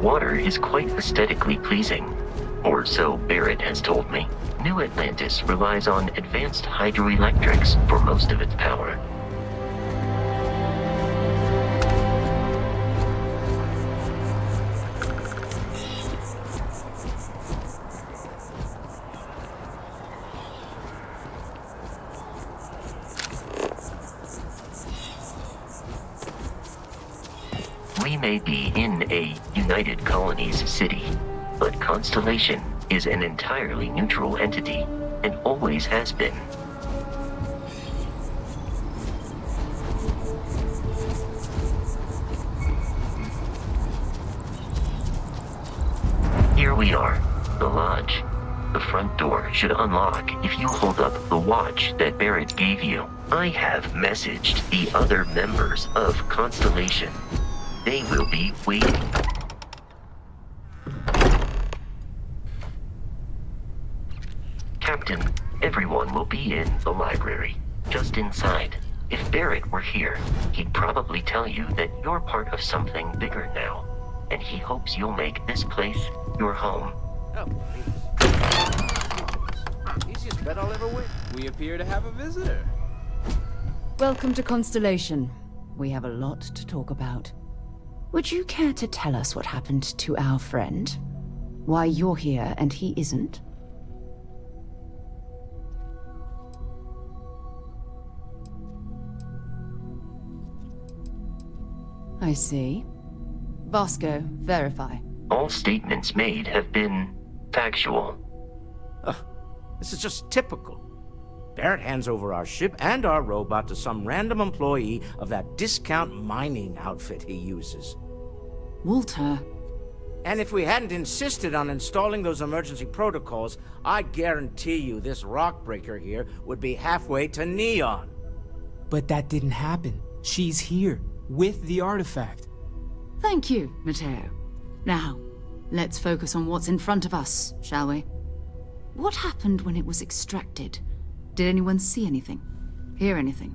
water is quite aesthetically pleasing, or so Barrett has told me. New Atlantis relies on advanced hydroelectrics for most of its power. We may be in a United Colonies city, but Constellation is an entirely neutral entity, and always has been. Here we are, the lodge. The front door should unlock if you hold up the watch that Barrett gave you. I have messaged the other members of Constellation. They will be waiting. Captain, everyone will be in the library, just inside. If Barrett were here, he'd probably tell you that you're part of something bigger now, and he hopes you'll make this place your home. Oh, easiest bet I'll ever win. We appear to have a visitor. Welcome to Constellation. We have a lot to talk about. Would you care to tell us what happened to our friend? Why you're here and he isn't? I see. Vasco, verify. All statements made have been factual. This is just typical. Barrett hands over our ship and our robot to some random employee of that discount mining outfit he uses. Walter. And if we hadn't insisted on installing those emergency protocols, I guarantee you this rock breaker here would be halfway to Neon. But that didn't happen. She's here, with the artifact. Thank you, Matteo. Now, let's focus on what's in front of us, shall we? What happened when it was extracted? Did anyone see anything? Hear anything?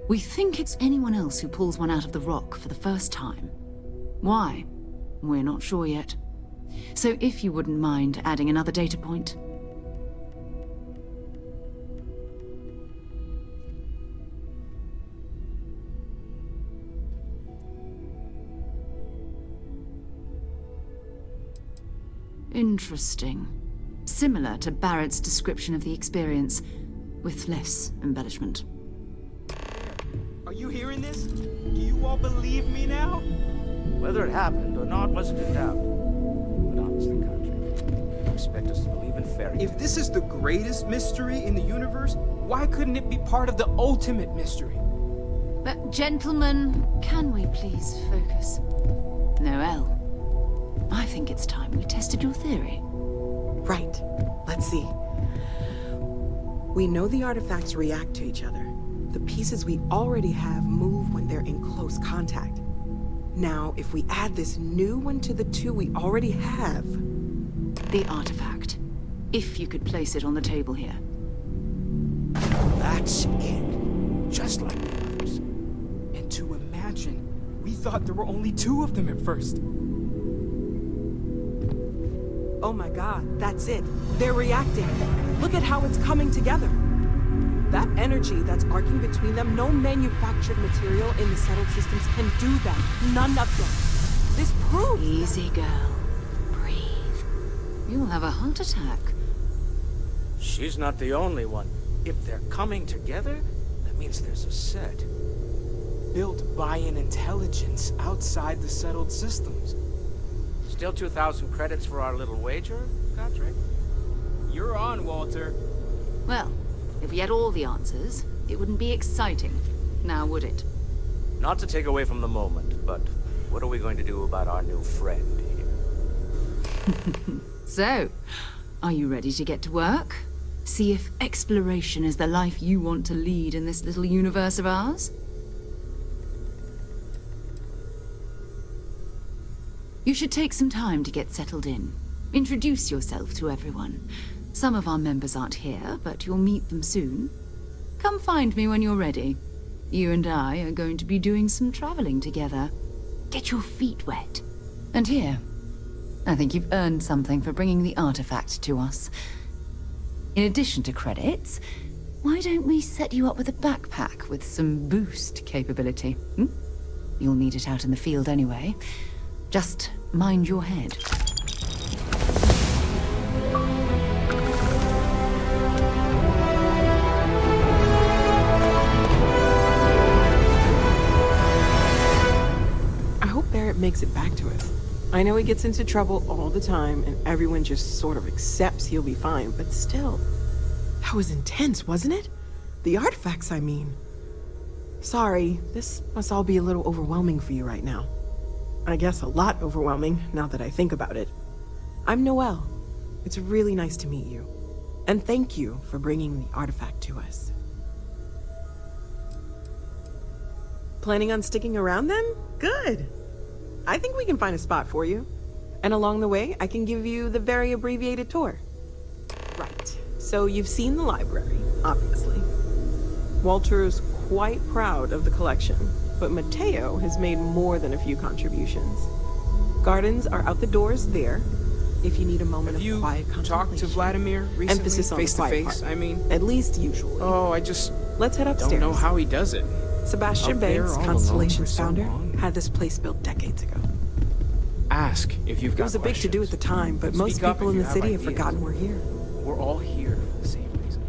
We think it's anyone else who pulls one out of the rock for the first time. Why? We're not sure yet. So if you wouldn't mind adding another data point. Interesting. Similar to Barrett's description of the experience, with less embellishment. Are you hearing this? Do you all believe me now? Whether it happened or not wasn't in doubt. But honestly, Country, you expect us to believe in fairy. If this is the greatest mystery in the universe, why couldn't it be part of the ultimate mystery? But gentlemen, can we please focus? Noel, I think it's time we tested your theory. Right. Let's see. We know the artifacts react to each other. The pieces we already have move when they're in close contact. Now, if we add this new one to the two we already have... The artifact. If you could place it on the table here. That's it. Just like the others. And to imagine, we thought there were only two of them at first. Oh my god, that's it. They're reacting. Look at how it's coming together. That energy that's arcing between them, no manufactured material in the settled systems can do that. None of them. This proves... Easy, girl. Breathe. You'll have a heart attack. She's not the only one. If they're coming together, that means there's a set. Built by an intelligence outside the settled systems. Still 2,000 credits for our little wager, Country? You're on, Walter. Well, if we had all the answers, it wouldn't be exciting. Now, would it? Not to take away from the moment, but what are we going to do about our new friend here? So, are you ready to get to work? See if exploration is the life you want to lead in this little universe of ours? You should take some time to get settled in. Introduce yourself to everyone. Some of our members aren't here, but you'll meet them soon. Come find me when you're ready. You and I are going to be doing some traveling together. Get your feet wet. And here, I think you've earned something for bringing the artifact to us. In addition to credits, why don't we set you up with a backpack with some boost capability? You'll need it out in the field anyway. Just mind your head. I hope Barrett makes it back to us. I know he gets into trouble all the time, and everyone just sort of accepts he'll be fine, but still. That was intense, wasn't it? The artifacts, I mean. Sorry, this must all be a little overwhelming for you right now. I guess a lot overwhelming, now that I think about it. I'm Noelle. It's really nice to meet you. And thank you for bringing the artifact to us. Planning on sticking around then? Good. I think we can find a spot for you. And along the way, I can give you the very abbreviated tour. Right. So you've seen the library, obviously. Walter's quite proud of the collection, but Mateo has made more than a few contributions. Gardens are out the doors there, if you need a moment Have of quiet you contemplation. talked to Vladimir recently? Emphasis on face the to quiet face, part. I mean. At least usually. Oh, I just Let's head upstairs. don't know how he does it. Sebastian Up there Banks, all alone Constellation's for so founder, long. had this place built decades ago. Ask if you've got It was a big to-do at the time, but most Speak up people if in you the have city have ideas. forgotten we're here. We're all here for the same reason.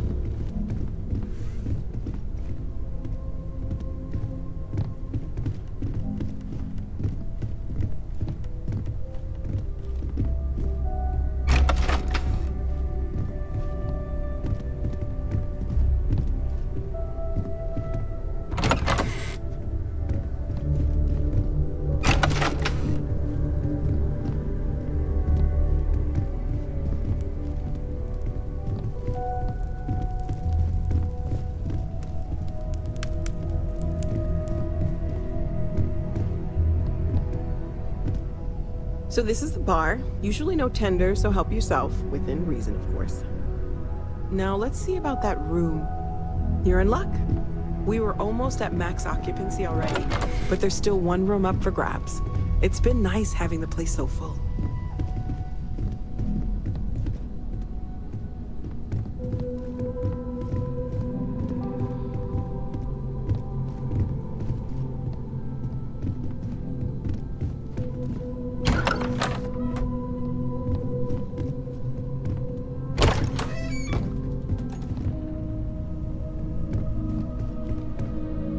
So this is the bar. Usually no tender, so help yourself, within reason, of course. Now let's see about that room. You're in luck. We were almost at max occupancy already, but there's still one room up for grabs. It's been nice having the place so full.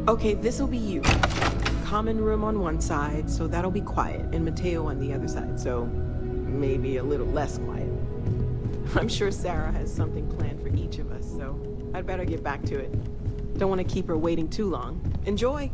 Okay, this'll be you. Common room on one side, so that'll be quiet, and Mateo on the other side, so maybe a little less quiet. I'm sure Sarah has something planned for each of us, so I'd better get back to it. Don't want to keep her waiting too long. Enjoy!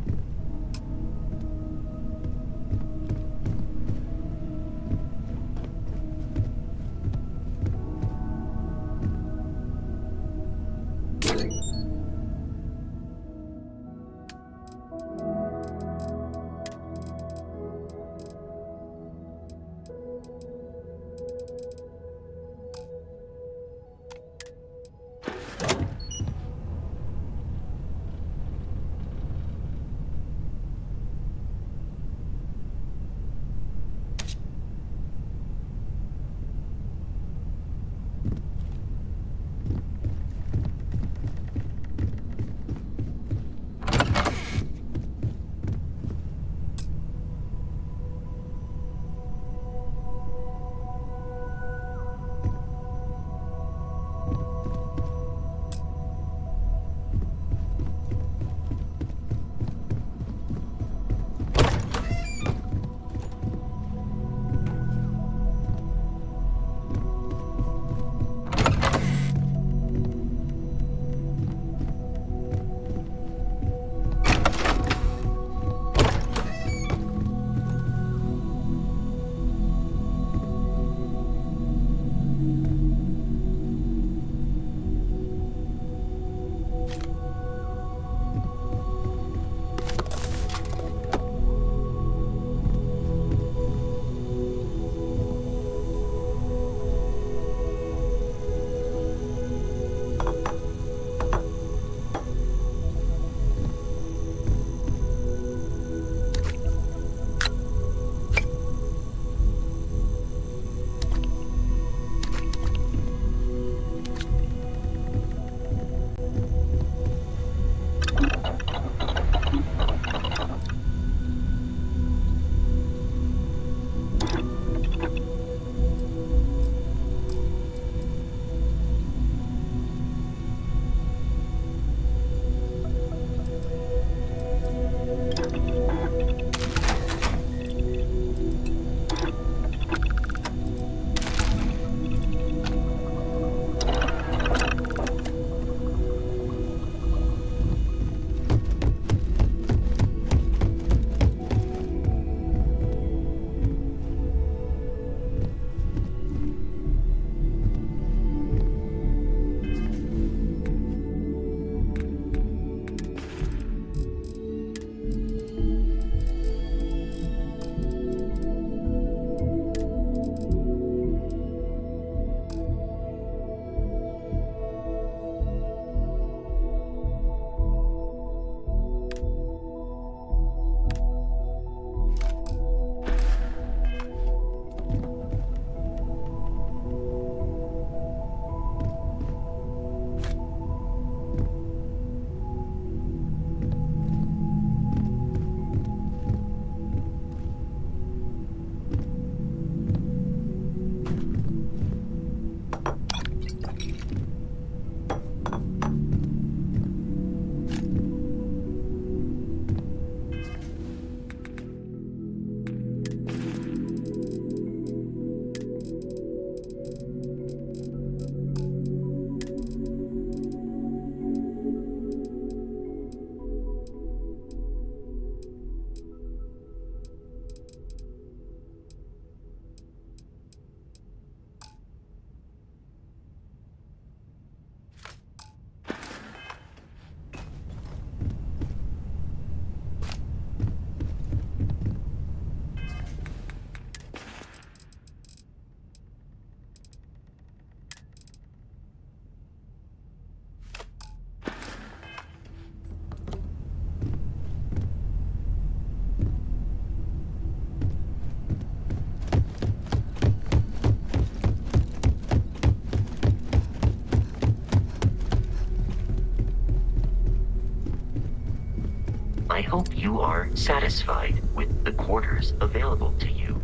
I hope you are satisfied with the quarters available to you.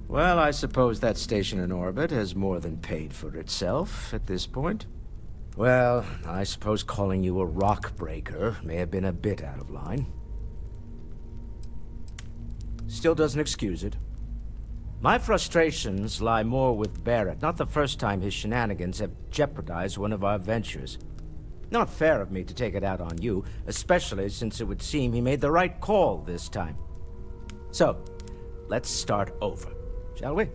Well, I suppose that station in orbit has more than paid for itself at this point. Well, I suppose calling you a rock breaker may have been a bit out of line. Still doesn't excuse it. My frustrations lie more with Barrett. Not the first time his shenanigans have jeopardized one of our ventures. Not fair of me to take it out on you, especially since it would seem he made the right call this time. So, let's start over, shall we?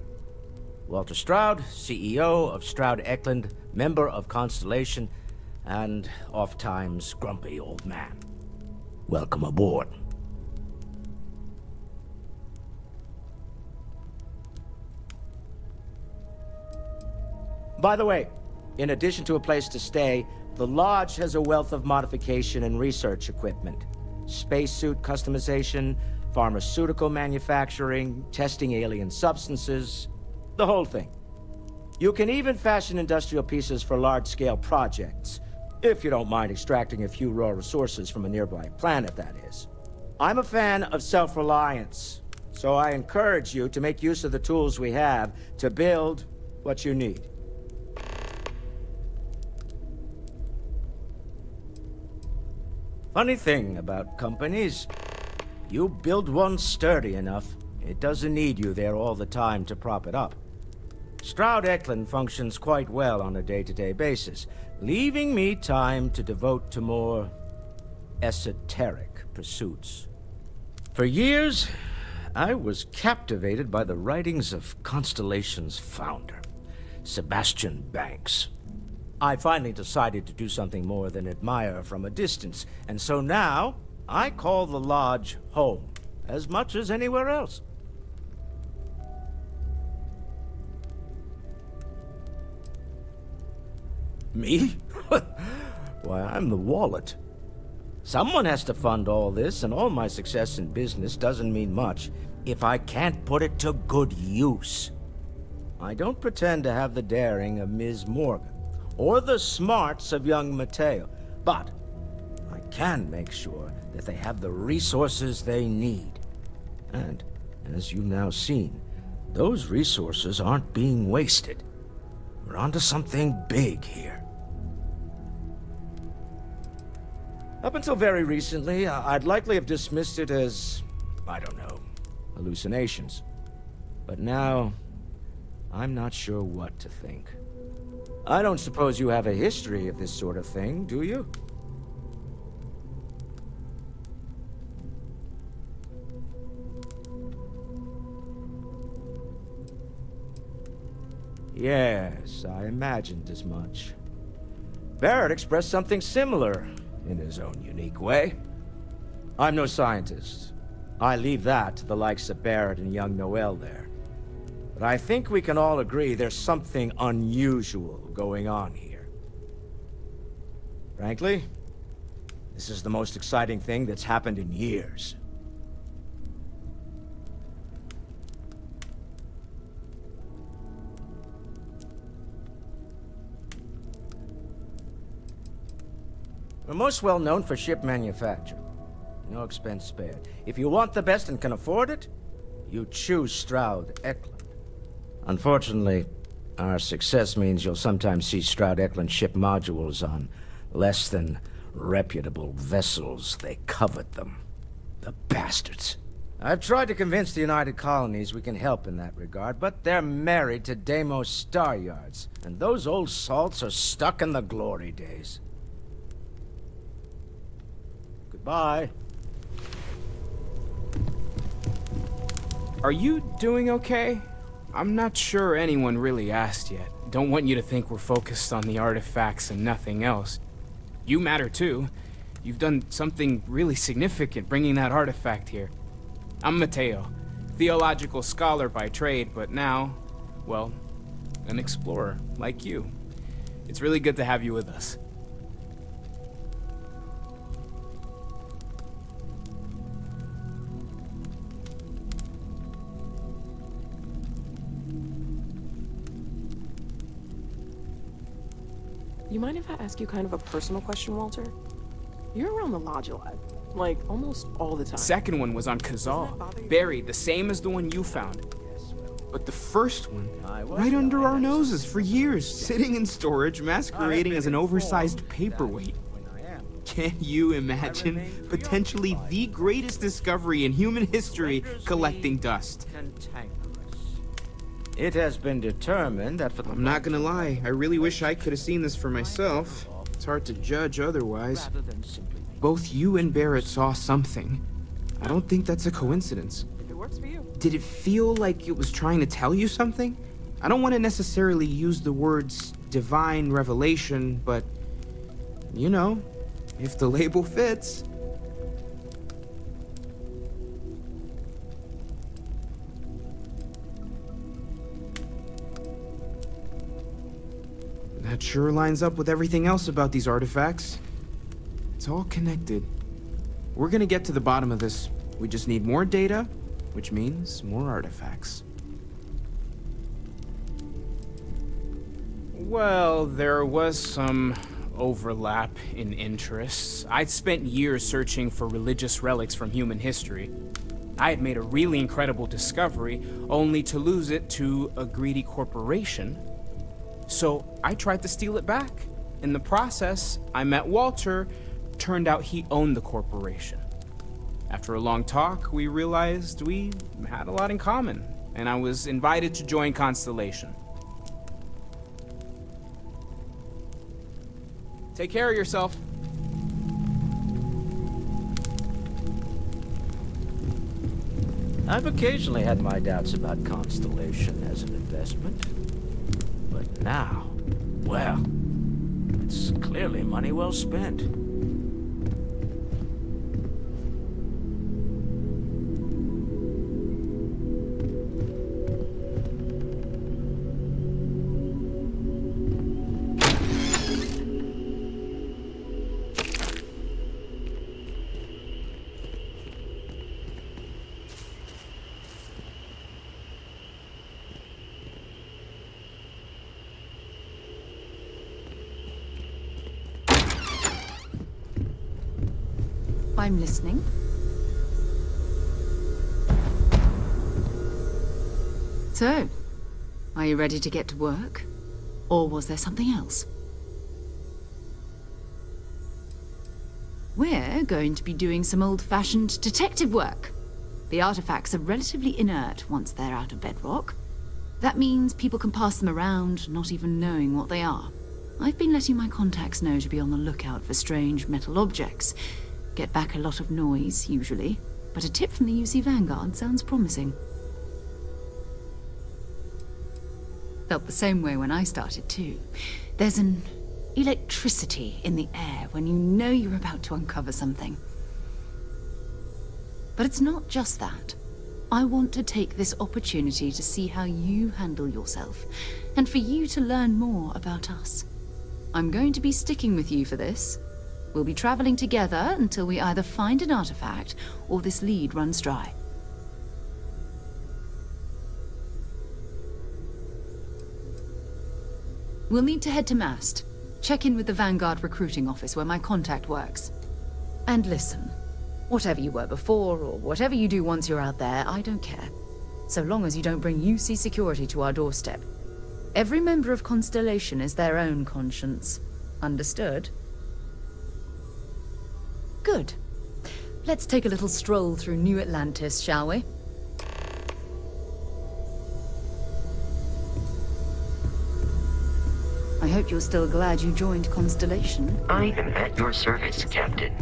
Walter Stroud, CEO of Stroud Eklund, member of Constellation, and oft-times grumpy old man. Welcome aboard. By the way, in addition to a place to stay, the Lodge has a wealth of modification and research equipment. Spacesuit customization, pharmaceutical manufacturing, testing alien substances, the whole thing. You can even fashion industrial pieces for large-scale projects, if you don't mind extracting a few raw resources from a nearby planet, that is. I'm a fan of self-reliance, so I encourage you to make use of the tools we have to build what you need. Funny thing about companies, you build one sturdy enough, it doesn't need you there all the time to prop it up. Stroud Eklund functions quite well on a day-to-day basis, leaving me time to devote to more esoteric pursuits. For years, I was captivated by the writings of Constellation's founder, Sebastian Banks. I finally decided to do something more than admire from a distance, and so now I call the Lodge home, as much as anywhere else. Me? Why, I'm the wallet. Someone has to fund all this, and all my success in business doesn't mean much if I can't put it to good use. I don't pretend to have the daring of Ms. Morgan, or the smarts of young Mateo, but I can make sure that they have the resources they need. And, as you've now seen, those resources aren't being wasted. We're onto something big here. Up until very recently, I'd likely have dismissed it as, I don't know, hallucinations. But now, I'm not sure what to think. I don't suppose you have a history of this sort of thing, do you? Yes, I imagined as much. Barrett expressed something similar, in his own unique way. I'm no scientist. I leave that to the likes of Barrett and young Noel there. But I think we can all agree there's something unusual going on here. Frankly, this is the most exciting thing that's happened in years. We're most well known for ship manufacture. No expense spared. If you want the best and can afford it, you choose Stroud Eklund. Unfortunately, our success means you'll sometimes see Stroud Eklund ship modules on less than reputable vessels. They covet them. The bastards. I've tried to convince the United Colonies we can help in that regard, but they're married to Deimos Star Yards, and those old salts are stuck in the glory days. Goodbye. Are you doing okay? I'm not sure anyone really asked yet. Don't want you to think we're focused on the artifacts and nothing else. You matter too. You've done something really significant bringing that artifact here. I'm Mateo, theological scholar by trade, but now, well, an explorer like you. It's really good to have you with us. You mind if I ask you kind of a personal question, Walter? You're around the lodge a lot. Like, almost all the time. Second one was on Kazal, buried, the same as the one you found. But the first one, right under our noses for years, sitting in storage, masquerading as an oversized paperweight. Can you imagine potentially the greatest discovery in human history collecting dust? It has been determined that for the I'm not gonna lie, I really wish I could have seen this for myself. It's hard to judge otherwise. Both you and Barrett saw something. I don't think that's a coincidence. If it works for you. Did it feel like it was trying to tell you something? I don't want to necessarily use the words divine revelation, but, you know, if the label fits. That sure lines up with everything else about these artifacts. It's all connected. We're gonna get to the bottom of this. We just need more data, which means more artifacts. Well, there was some overlap in interests. I'd spent years searching for religious relics from human history. I had made a really incredible discovery, only to lose it to a greedy corporation. So I tried to steal it back. In the process, I met Walter. Turned out he owned the corporation. After a long talk, we realized we had a lot in common, and I was invited to join Constellation. Take care of yourself. I've occasionally had my doubts about Constellation as an investment. But now, well, it's clearly money well spent. I'm listening. So, are you ready to get to work? Or was there something else? We're going to be doing some old-fashioned detective work. The artifacts are relatively inert once they're out of bedrock. That means people can pass them around, not even knowing what they are. I've been letting my contacts know to be on the lookout for strange metal objects. Get back a lot of noise, usually, but a tip from the UC Vanguard sounds promising. Felt the same way when I started, too. There's an electricity in the air when you know you're about to uncover something. But it's not just that. I want to take this opportunity to see how you handle yourself, and for you to learn more about us. I'm going to be sticking with you for this. We'll be traveling together until we either find an artifact or this lead runs dry. We'll need to head to Mast. Check in with the Vanguard recruiting office where my contact works. And listen, whatever you were before or whatever you do once you're out there, I don't care. So long as you don't bring UC security to our doorstep. Every member of Constellation is their own conscience. Understood? Good. Let's take a little stroll through New Atlantis, shall we? I hope you're still glad you joined Constellation. I am at your service, Captain.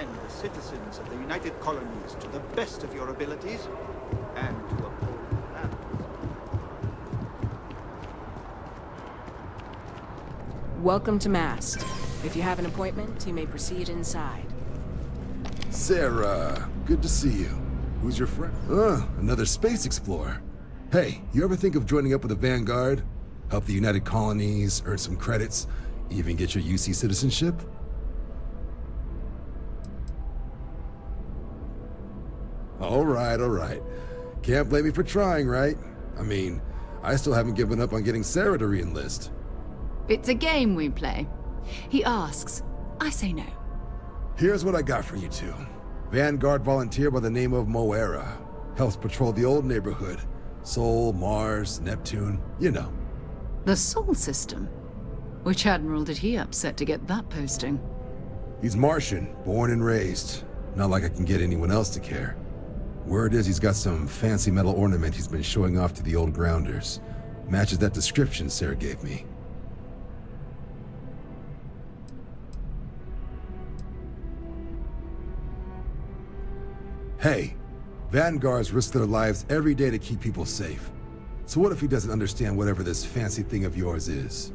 defend the citizens of the United Colonies to the best of your abilities, and to uphold the families. Welcome to Mast. If you have an appointment, you may proceed inside. Sarah, good to see you. Who's your friend? Another space explorer. Hey, you ever think of joining up with the Vanguard? Help the United Colonies, earn some credits, even get your UC citizenship? All right. Can't blame me for trying, right? I mean, I still haven't given up on getting Sarah to re-enlist. It's a game we play. He asks, I say no. Here's what I got for you two. Vanguard volunteer by the name of Moera. Helps patrol the old neighborhood. Sol, Mars, Neptune, you know. The Sol system? Which admiral did he upset to get that posting? He's Martian, born and raised. Not like I can get anyone else to care. Word is he's got some fancy metal ornament he's been showing off to the old grounders. Matches that description Sarah gave me. Hey, Vanguards risk their lives every day to keep people safe. So what if he doesn't understand whatever this fancy thing of yours is?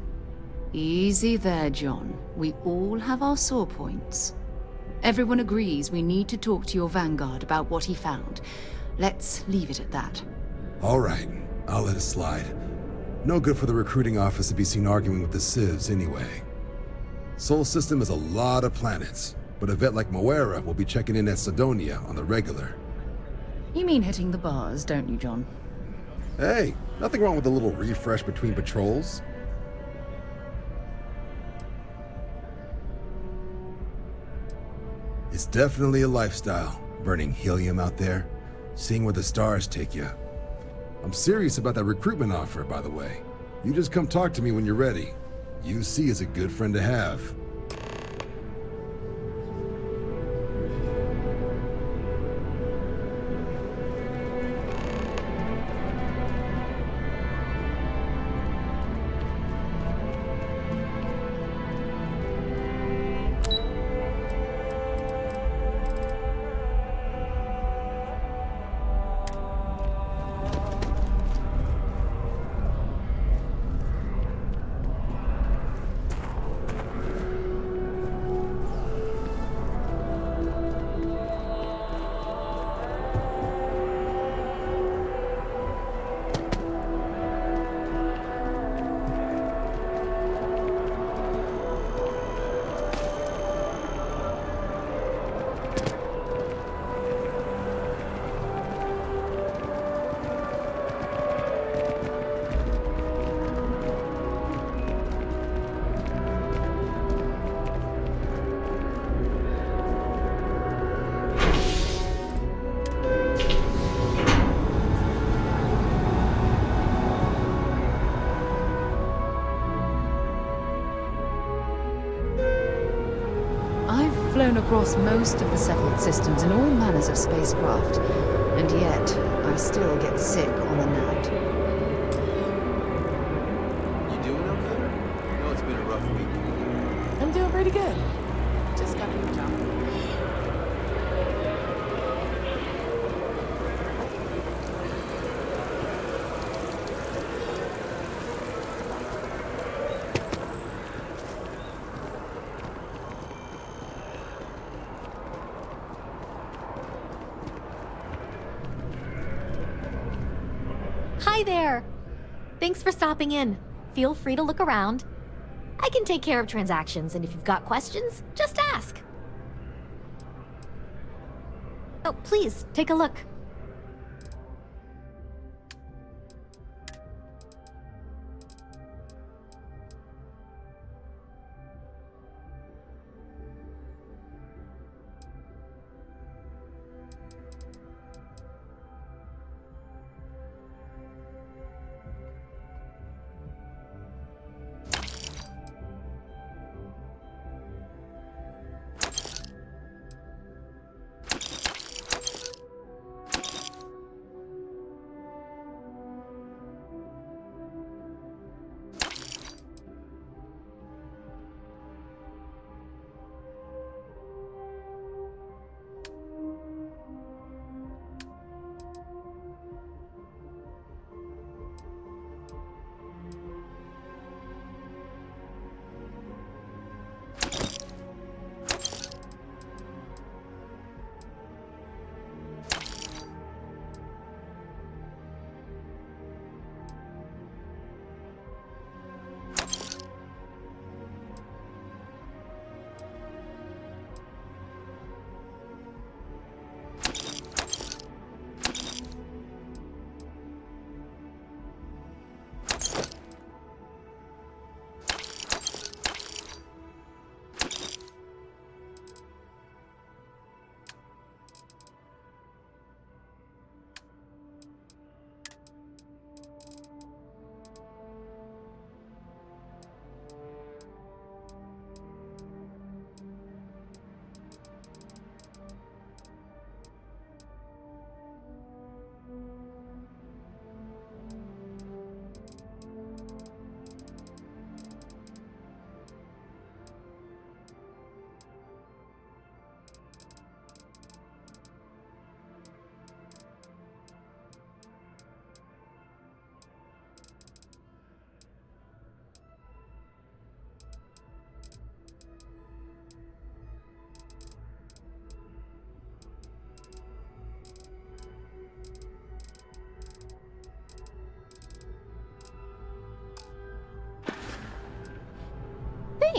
Easy there, John. We all have our sore points. Everyone agrees we need to talk to your Vanguard about what he found. Let's leave it at that. All right, I'll let it slide. No good for the recruiting office to be seen arguing with the civs anyway. Sol system has a lot of planets, but a vet like Moera will be checking in at Sidonia on the regular. You mean hitting the bars, don't you, John? Hey, nothing wrong with a little refresh between patrols. It's definitely a lifestyle, burning helium out there, seeing where the stars take you. I'm serious about that recruitment offer, by the way. You just come talk to me when you're ready. UC is a good friend to have. Flown across most of the settled systems in all manners of spacecraft, and yet I still get sick on a night. You doing okay? I know it's been a rough week. I'm doing pretty good. Just got a new job. Hi there! Thanks for stopping in. Feel free to look around. I can take care of transactions, and if you've got questions, just ask. Oh, please, take a look.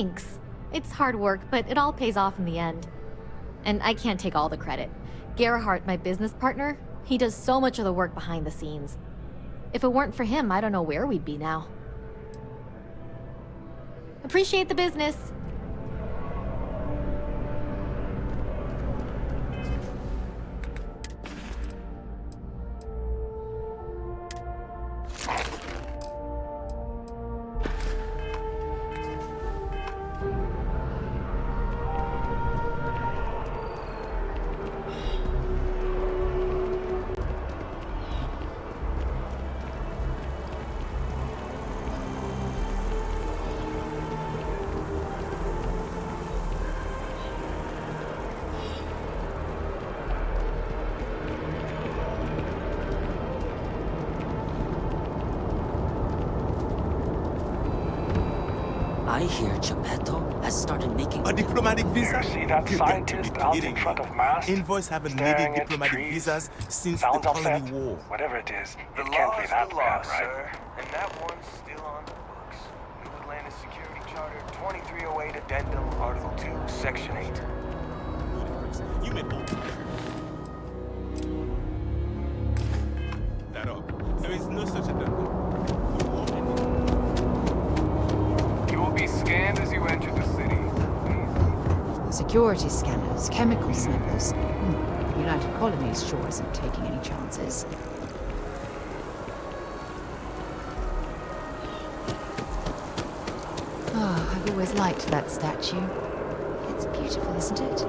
Thanks. It's hard work, but it all pays off in the end. And I can't take all the credit. Gerhardt, my business partner, he does so much of the work behind the scenes. If it weren't for him, I don't know where we'd be now. Appreciate the business. I hear Geppetto has started making a diplomatic visa? See that scientist out in front of Mast? Invoice haven't needed diplomatic visas since the Colony War. Whatever it is, the it can't be that the law, bad, right? sir. And that one's still on the books. New Atlantis Security Charter 2308 Addendum, Article 2, Section 8. You may hold that up. There is no such addendum. You will be scanned as you enter the city. Security scanners, chemical sniffers. The United Colonies sure isn't taking any chances. Oh, I've always liked that statue. It's beautiful, isn't it?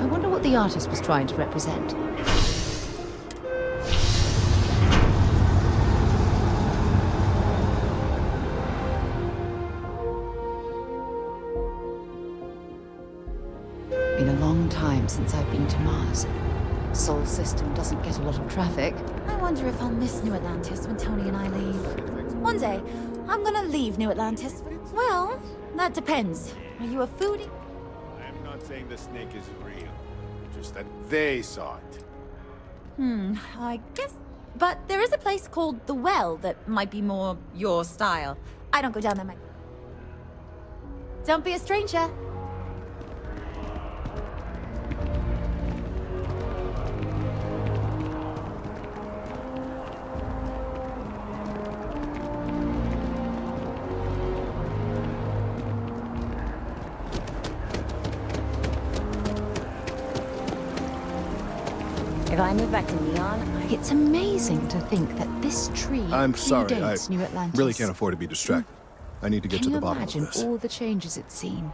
I wonder what the artist was trying to represent. Been a long time since I've been to Mars. Sol system doesn't get a lot of traffic. I wonder if I'll miss New Atlantis when Tony and I leave. One day, I'm gonna leave New Atlantis. Well, that depends. Are you a foodie? I'm not saying the snake is real, just that they saw it. I guess. But there is a place called The Well that might be more your style. I don't go down there, Don't be a stranger. If I move back to Neon, It's amazing to think that this tree I'm sorry, predates New I Atlantis. really can't afford to be distracted. I need to get to the bottom of Can you this. imagine all the changes it's seen?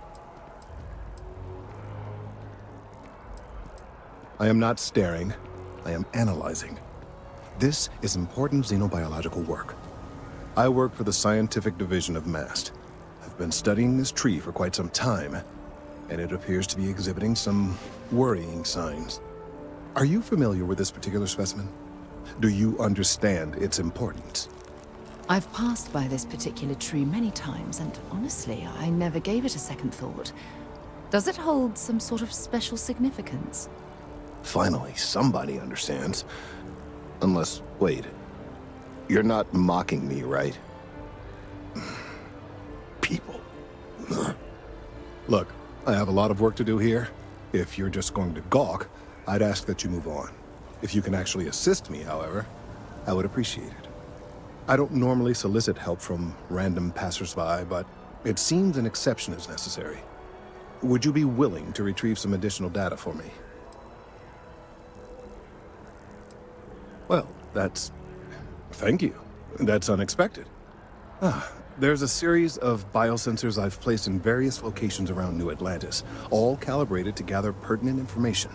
I am not staring. I am analyzing. This is important xenobiological work. I work for the scientific division of MAST. I've been studying this tree for quite some time, and it appears to be exhibiting some worrying signs. Are you familiar with this particular specimen? Do you understand its importance? I've passed by this particular tree many times, and honestly, I never gave it a second thought. Does it hold some sort of special significance? Finally, somebody understands. Unless, wait. You're not mocking me, right? People. Look, I have a lot of work to do here. If you're just going to gawk, I'd ask that you move on. If you can actually assist me, however, I would appreciate it. I don't normally solicit help from random passersby, but it seems an exception is necessary. Would you be willing to retrieve some additional data for me? Well, thank you. That's unexpected. There's a series of biosensors I've placed in various locations around New Atlantis, all calibrated to gather pertinent information.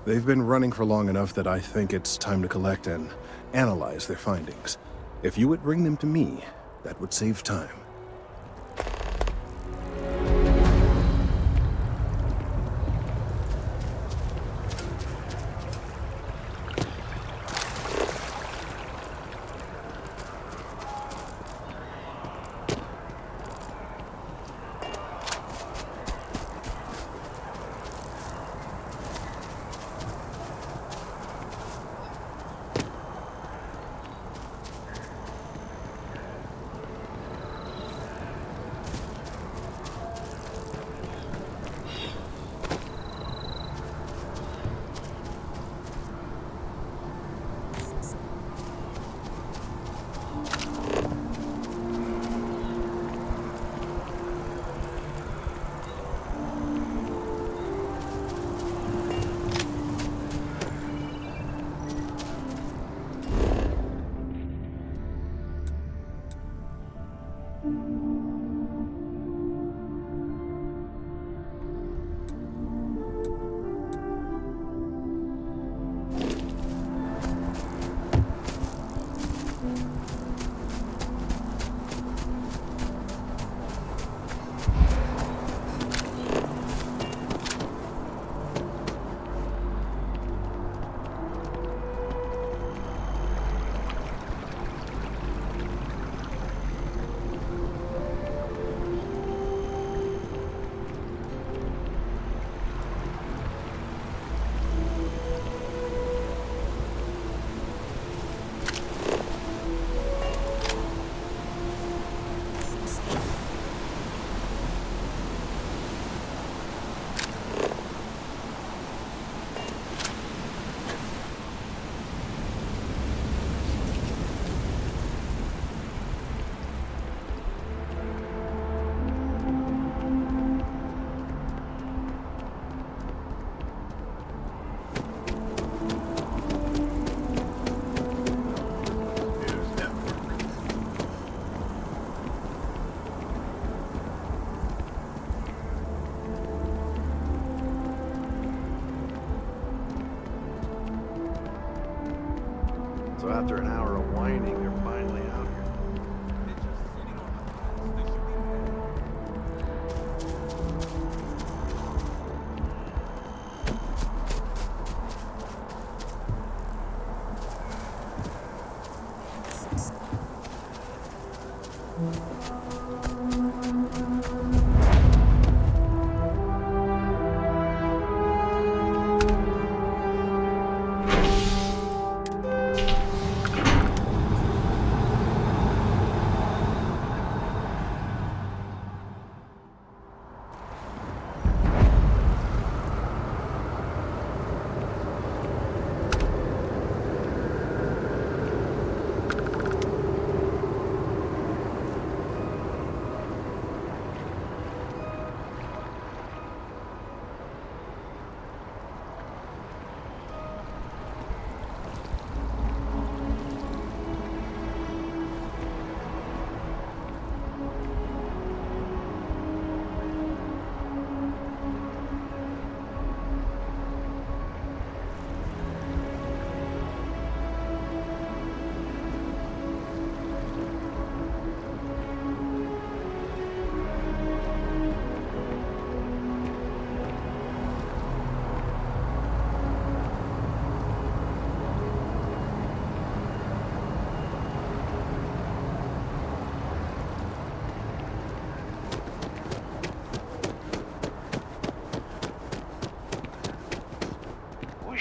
They've been running for long enough that I think it's time to collect and analyze their findings. If you would bring them to me, that would save time. after an hour of whining, they're finally out here.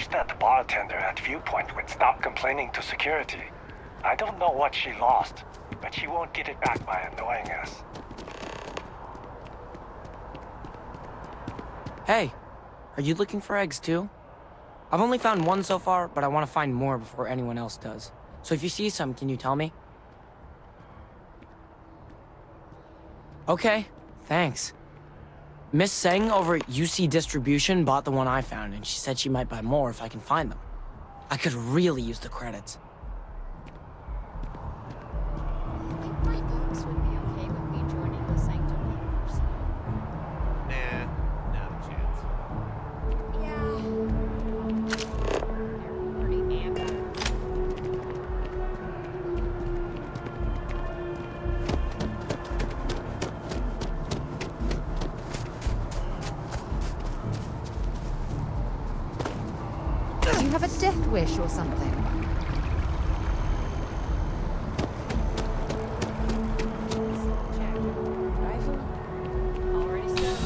That bartender at Viewpoint would stop complaining to security. I don't know what she lost, but she won't get it back by annoying us. Hey, are you looking for eggs too? I've only found one so far, but I want to find more before anyone else does. So if you see some, can you tell me? Okay, thanks. Miss Seng over at UC Distribution bought the one I found, and she said she might buy more if I can find them. I could really use the credits. I think my folks would be okay with me joining the Sanctum in person. Nah, not a chance. Yeah. They're pretty amped. Do you have a death wish or something? Check. Rifle. Already set.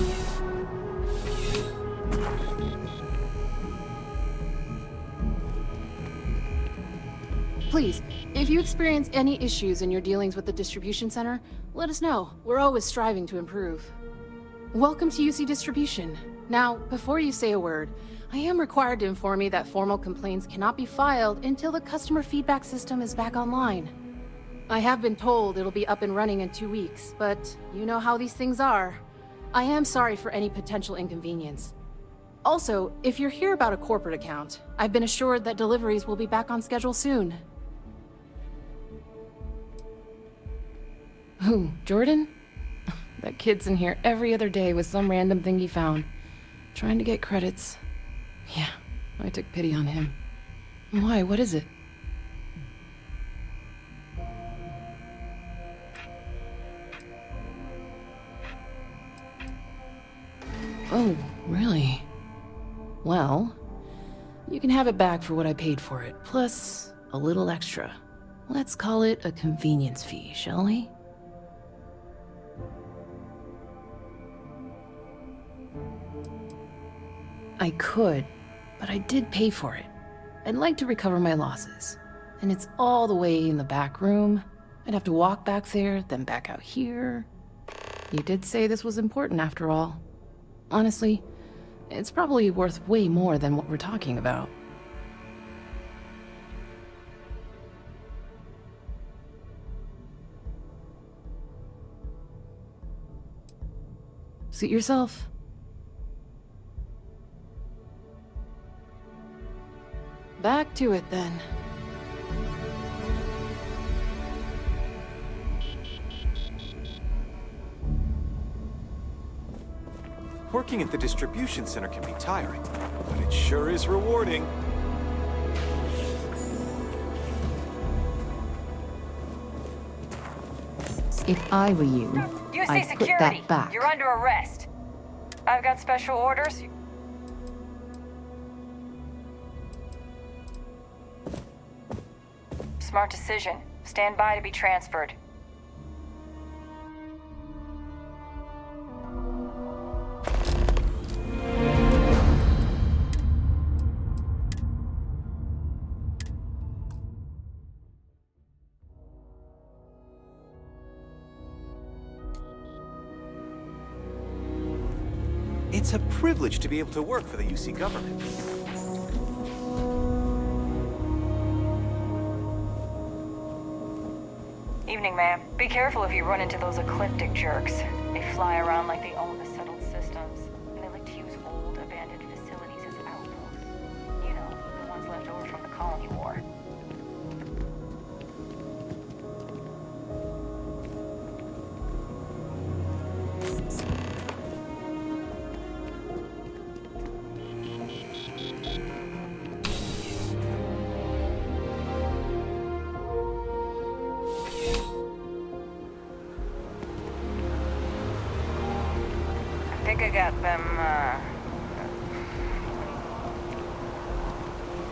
Please, if you experience any issues in your dealings with the distribution center, let us know. We're always striving to improve. Welcome to UC Distribution. Now, before you say a word, I am required to inform you that formal complaints cannot be filed until the customer feedback system is back online. I have been told it'll be up and running in 2 weeks, but you know how these things are. I am sorry for any potential inconvenience. Also, if you're here about a corporate account, I've been assured that deliveries will be back on schedule soon. Who, Jordan? That kid's in here every other day with some random thing he found. Trying to get credits. Yeah, I took pity on him. Why, what is it? Oh, really? Well, you can have it back for what I paid for it, plus a little extra. Let's call it a convenience fee, shall we? I could, but I did pay for it. I'd like to recover my losses. And it's all the way in the back room. I'd have to walk back there, then back out here. You did say this was important after all. Honestly, it's probably worth way more than what we're talking about. Suit yourself. Back to it, then. Working at the distribution center can be tiring, but it sure is rewarding. If I were you, UC I'd put security, that back. you're under arrest. I've got special orders. Smart decision. Stand by to be transferred. It's a privilege to be able to work for the UC government. Evening, ma'am. Be careful if you run into those ecliptic jerks. They fly around like they own the settled systems, and they like to use old, abandoned facilities as outposts. You know, the ones left over from the Colony War. I think I got them,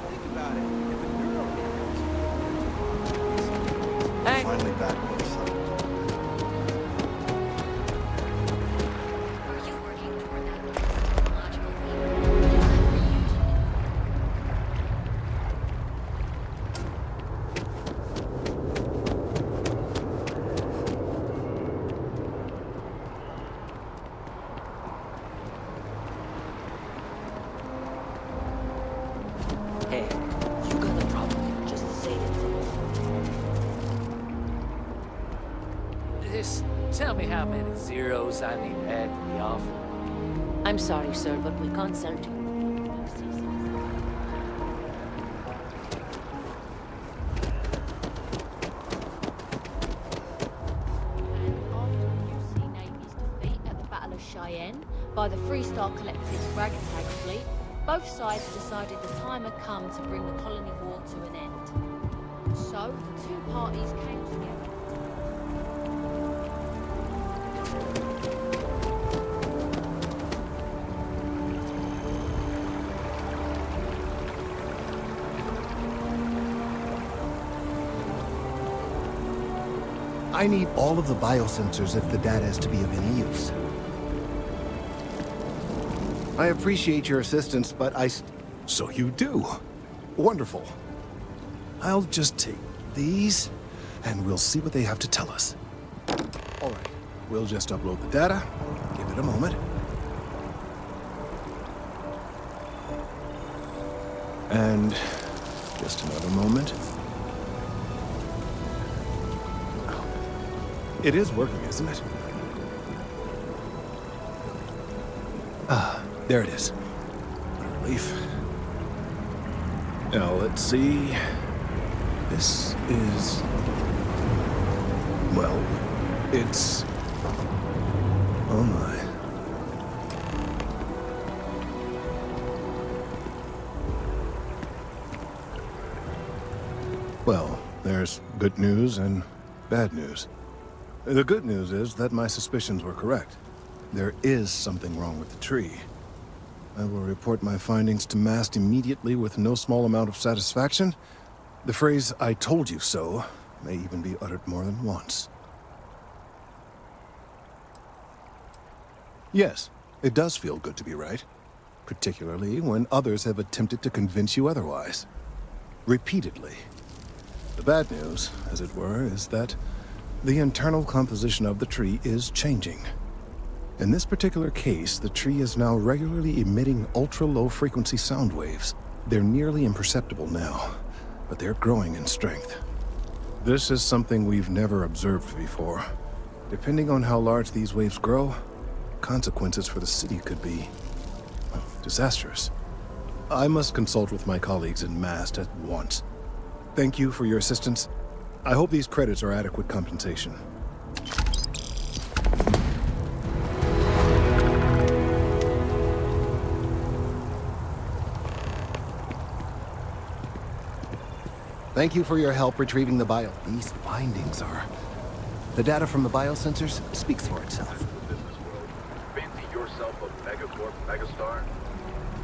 Think about it. If a neural Hey. finally back on the sun. Were you working toward that psychological Hey, you got a problem? Just say it. Just tell me how many zeros I need to add to the offer. I'm sorry, sir, but we can't sell to you. By the Freestar Collective's ragtag fleet, both sides decided the time had come to bring the colony war to an end. So, the two parties came together. I need all of the biosensors if the data is to be of any use. I appreciate your assistance, but So you do. Wonderful. I'll just take these, and we'll see what they have to tell us. All right. We'll just upload the data. Give it a moment. And just another moment. It is working, isn't it? Ah, there it is. What a relief. Now, let's see. This is... well, it's... oh my. Well, there's good news and bad news. The good news is that my suspicions were correct. There is something wrong with the tree. I will report my findings to MAST immediately with no small amount of satisfaction. The phrase, "I told you so," may even be uttered more than once. Yes, it does feel good to be right. Particularly when others have attempted to convince you otherwise. Repeatedly. The bad news, as it were, is that the internal composition of the tree is changing. In this particular case, the tree is now regularly emitting ultra-low frequency sound waves. They're nearly imperceptible now, but they're growing in strength. This is something we've never observed before. Depending on how large these waves grow, consequences for the city could be disastrous. I must consult with my colleagues in MAST at once. Thank you for your assistance. I hope these credits are adequate compensation. Thank you for your help retrieving the bio. These findings are The data from the biosensors speaks for itself. Fancy yourself a megacorp megastar?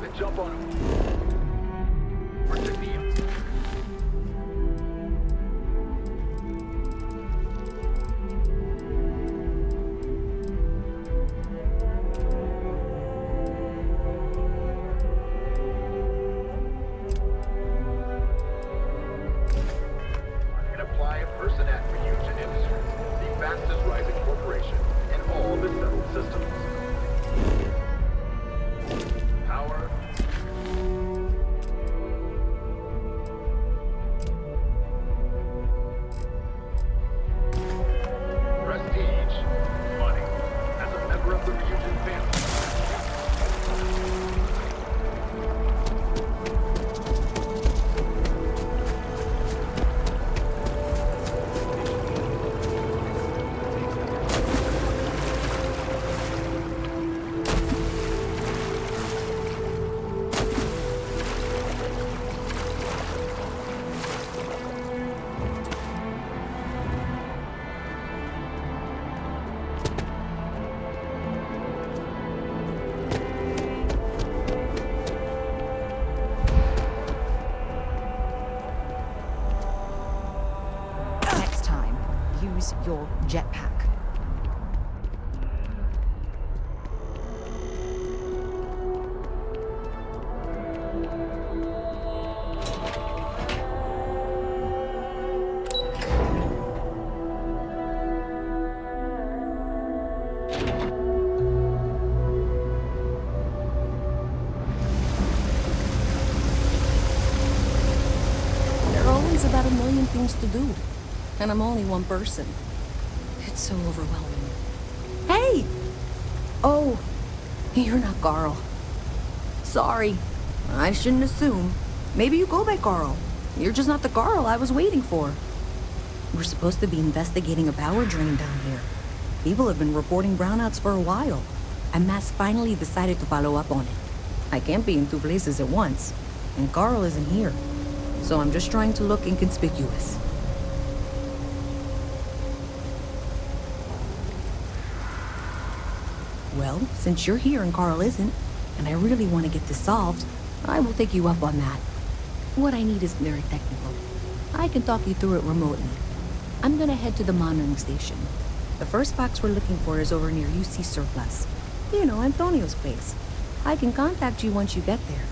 Then jump on him. And apply a person at Ryujin Industries, the fastest rising corporation in all the settled systems. Power. Prestige. Money. As a member of the Ryujin family. Next time, use your jetpack. There are always about a million things to do, and I'm only one person. It's so overwhelming. Hey! Oh, you're not Carl. Sorry, I shouldn't assume. Maybe you go by Carl. You're just not the Carl I was waiting for. We're supposed to be investigating a power drain down here. People have been reporting brownouts for a while, and Mass finally decided to follow up on it. I can't be in two places at once, and Carl isn't here. So I'm just trying to look inconspicuous. Well, since you're here and Carl isn't, and I really want to get this solved, I will take you up on that. What I need is very technical. I can talk you through it remotely. I'm gonna head to the monitoring station. The first box we're looking for is over near UC Surplus. You know, Antonio's place. I can contact you once you get there.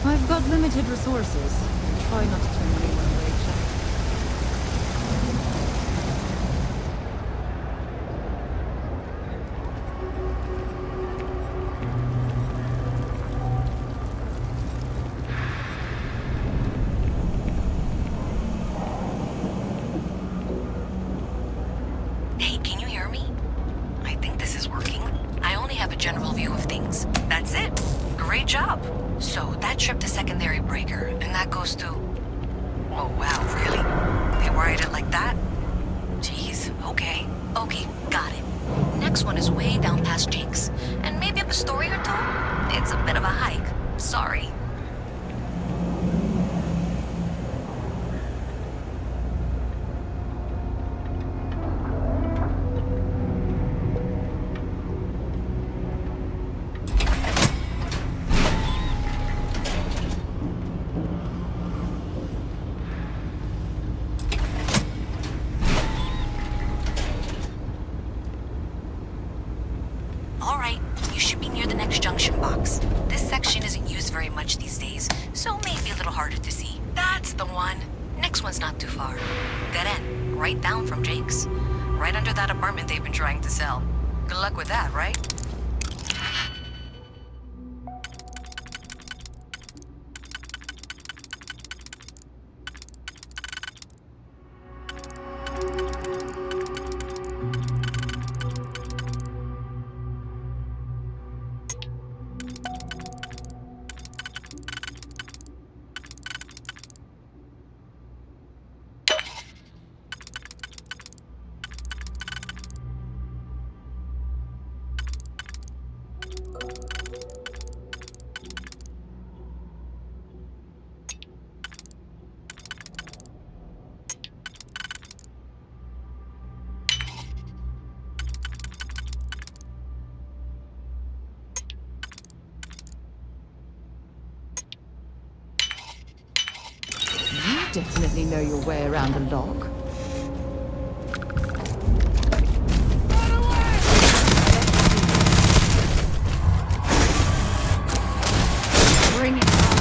I've got limited resources. Try not to turn anyone away, Jack. Hey, can you hear me? I think this is working. I only have a general view of things. That's it. Great job. So that trip to secondary breaker, and that goes to... Oh, wow, really? They wired it like that? Jeez, okay. Okay, got it. Next one is way down past Jake's, and maybe up a story or two. It's a bit of a hike. Sorry. All right, you should be near the next junction box. This section isn't used very much these days, so maybe a little harder to see. That's the one. Next one's not too far. Dead end, right down from Jake's. Right under that apartment they've been trying to sell. Good luck with that, right? definitely know your way around a lock. Bring it on.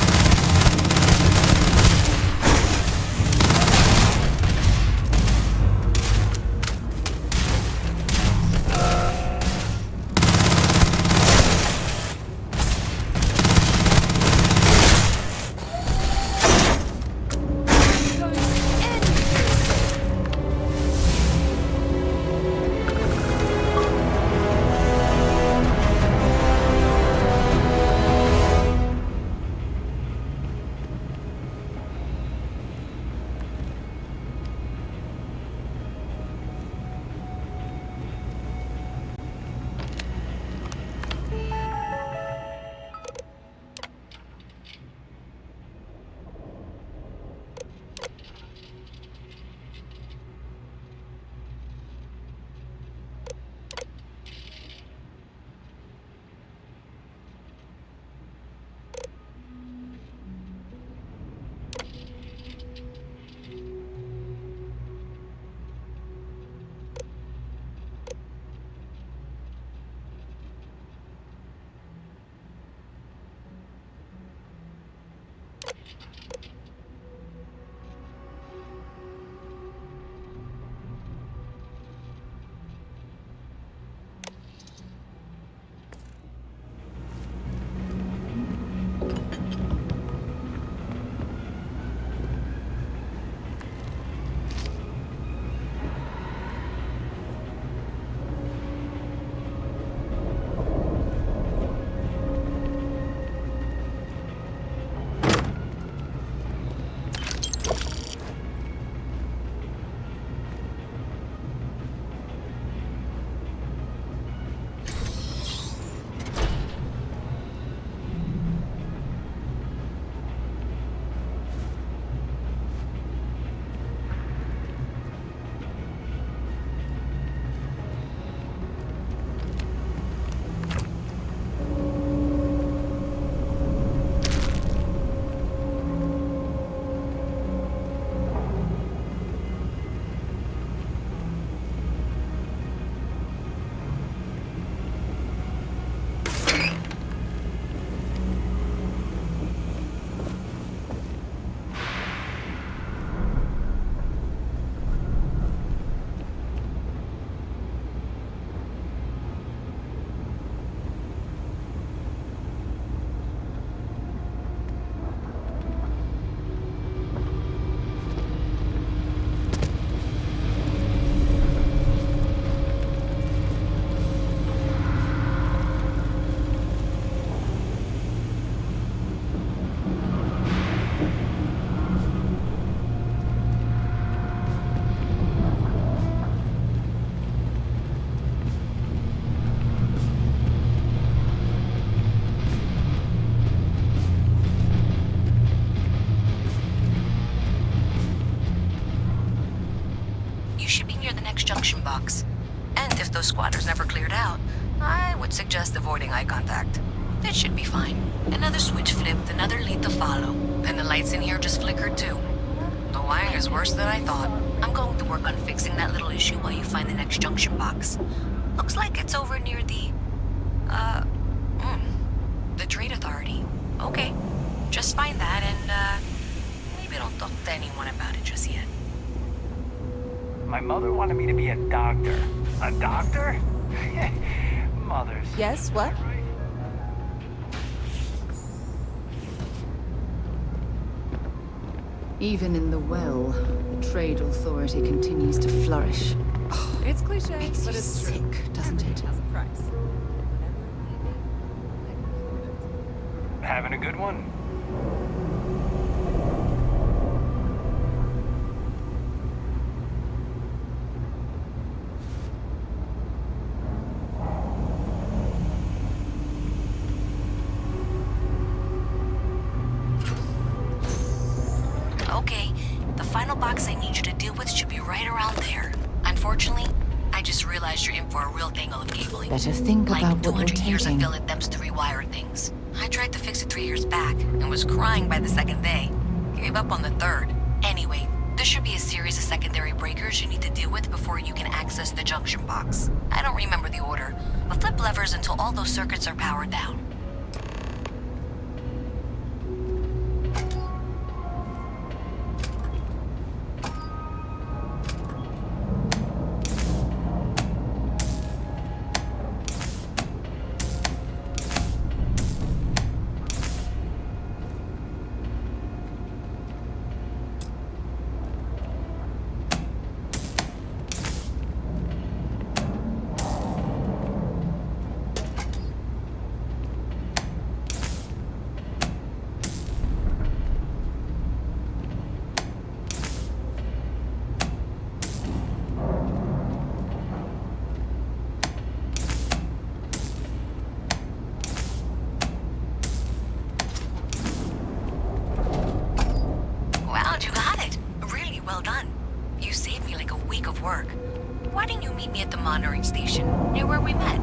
junction box. And if those squatters never cleared out, I would suggest avoiding eye contact. It should be fine. Another switch flipped, another lead to follow. And the lights in here just flickered too. The wiring is worse than I thought. I'm going to work on fixing that little issue while you find the next junction box. Looks like it's over near the Trade Authority. Okay. Just find that and, maybe don't talk to anyone about it just yet. My mother wanted me to be a doctor. A doctor? Mothers. Yes, what? Even in the well, the Trade Authority continues to flourish. It's cliche, Makes but you it's sick, true. doesn't it? Has a price. Having a good one? Okay, the final box I need you to deal with should be right around there. Unfortunately, I just realized you're in for a real tangle of cabling. Better think like about what you're 200 years of taking. fill attempts to rewire things. I tried to fix it 3 years back and was crying by the second day. Gave up on the third. Anyway, triggers you need to deal with before you can access the junction box. I don't remember the order, but flip levers until all those circuits are powered down. Wow, you got it. Really well done. You saved me like a week of work. Why didn't you meet me at the monitoring station, near where we met?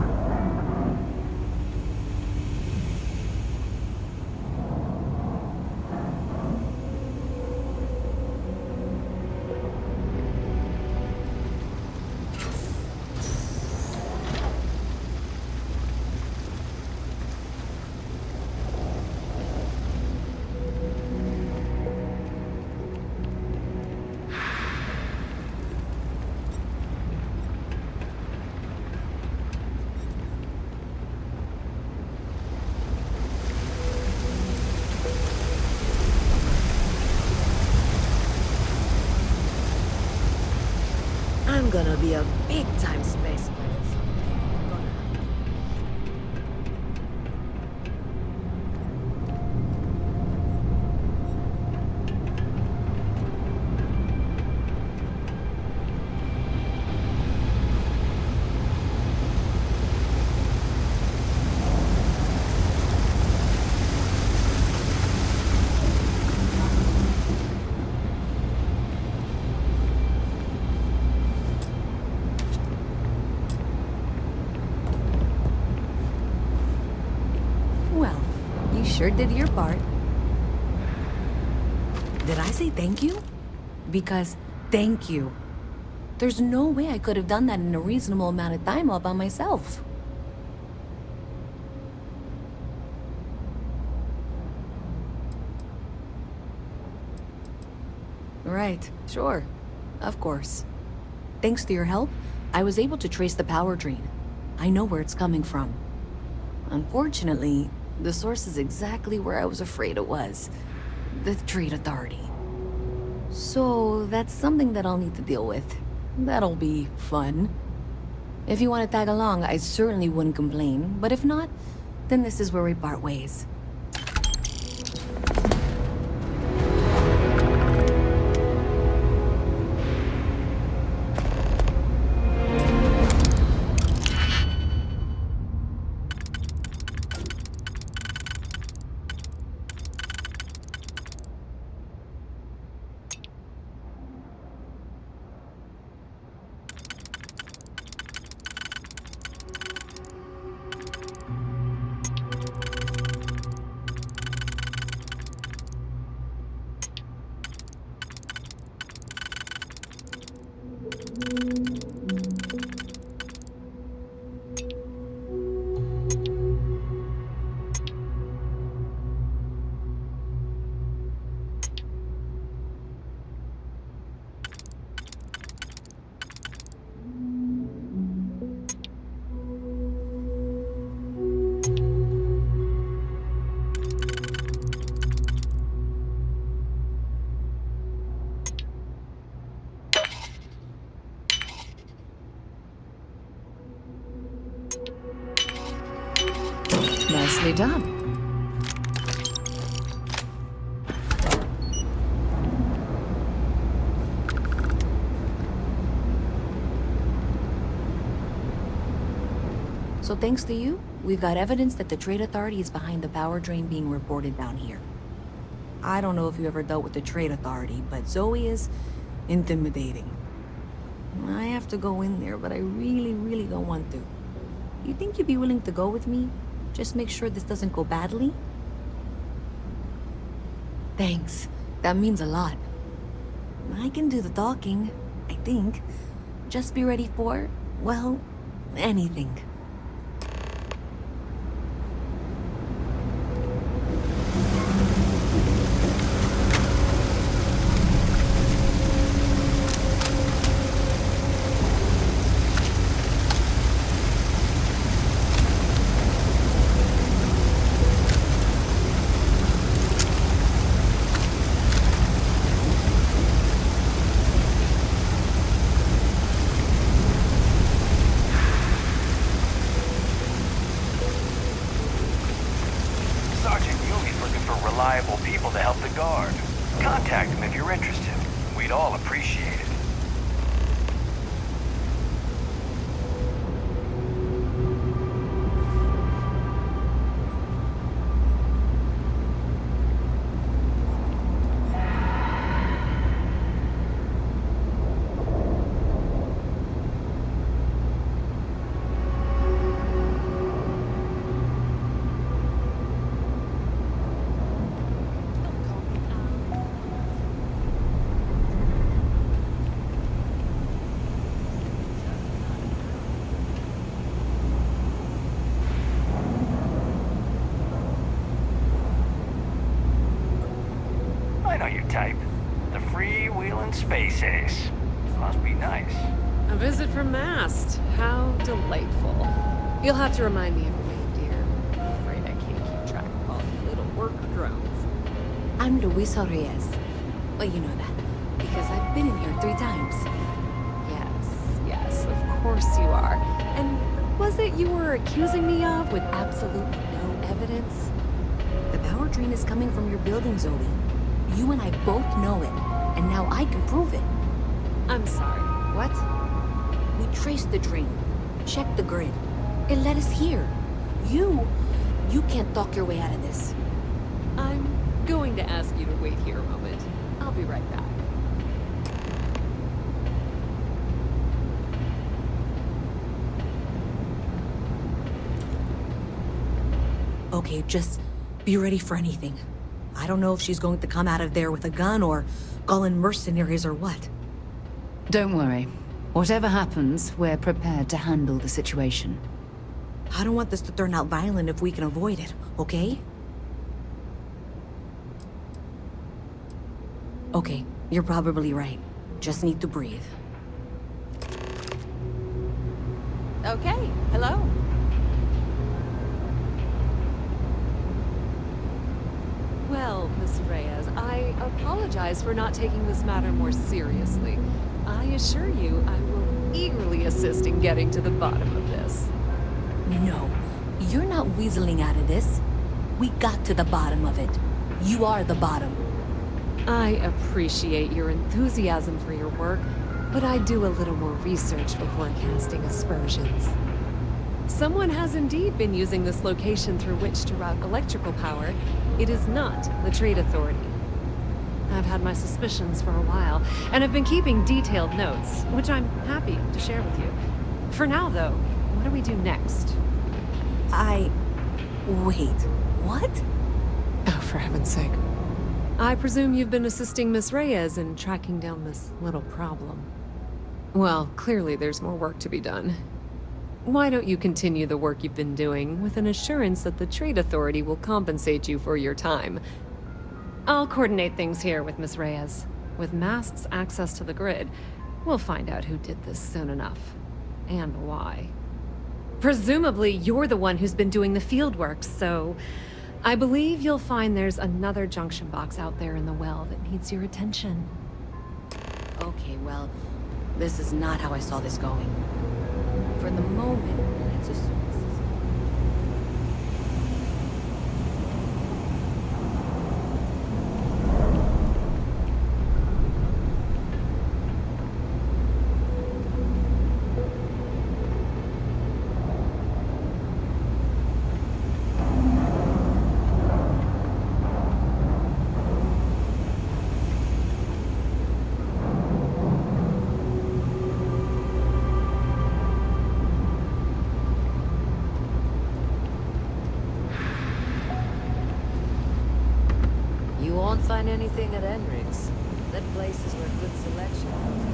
I'm gonna be a big-time space pirate someday. Well, you sure did your part. Did I say thank you? Because thank you. There's no way I could have done that in a reasonable amount of time all by myself. Right, sure. Of course. Thanks to your help, I was able to trace the power drain. I know where it's coming from. Unfortunately, the source is exactly where I was afraid it was. The Trade Authority. So, that's something that I'll need to deal with. That'll be fun. If you want to tag along, I certainly wouldn't complain. But if not, then this is where we part ways. Nicely done. So thanks to you, we've got evidence that the Trade Authority is behind the power drain being reported down here. I don't know if you ever dealt with the Trade Authority, but Zoe is intimidating. I have to go in there, but I really don't want to. You think you'd be willing to go with me? Just make sure this doesn't go badly? Thanks. That means a lot. I can do the talking, I think. Just be ready for, well, anything. Sergeant Yuli's looking for reliable people to help the guard. Contact him if you're interested. We'd all appreciate it. I know your type. The freewheeling space ace. Must be nice. A visit from Mast. How delightful. You'll have to remind me of your name, dear. I'm afraid I can't keep track of all the little work drones. I'm Luisa Reyes. Well, you know that, because I've been in here 3 times. Yes, of course you are. And what was it you were accusing me of with absolutely no evidence? The power drain is coming from your building, Zoe. You and I both know it, and now I can prove it. I'm sorry, what? We traced the drain, checked the grid. It led us here. You can't talk your way out of this. I'm going to ask you to wait here a moment. I'll be right back. Okay, just be ready for anything. I don't know if she's going to come out of there with a gun or call in mercenaries or what. Don't worry. Whatever happens, we're prepared to handle the situation. I don't want this to turn out violent if we can avoid it, okay? Okay, you're probably right. Just need to breathe. Okay, hello. Well, Miss Reyes, I apologize for not taking this matter more seriously. I assure you I will eagerly assist in getting to the bottom of this. No, you're not weaseling out of this. We got to the bottom of it. You are the bottom. I appreciate your enthusiasm for your work, but I do a little more research before casting aspersions. Someone has indeed been using this location through which to route electrical power. It is not the Trade Authority. I've had my suspicions for a while, and have been keeping detailed notes, which I'm happy to share with you. For now, though, what do we do next? Wait, what? Oh, for heaven's sake. I presume you've been assisting Miss Reyes in tracking down this little problem. Well, clearly there's more work to be done. Why don't you continue the work you've been doing with an assurance that the Trade Authority will compensate you for your time? I'll coordinate things here with Miss Reyes. With Mast's access to the grid, we'll find out who did this soon enough. And why. Presumably, you're the one who's been doing the field work, so I believe you'll find there's another junction box out there in the well that needs your attention. Okay, well, this is not how I saw this going. For the moment, let's assume this is... You won't find anything at Enric's. That place is where good selection comes.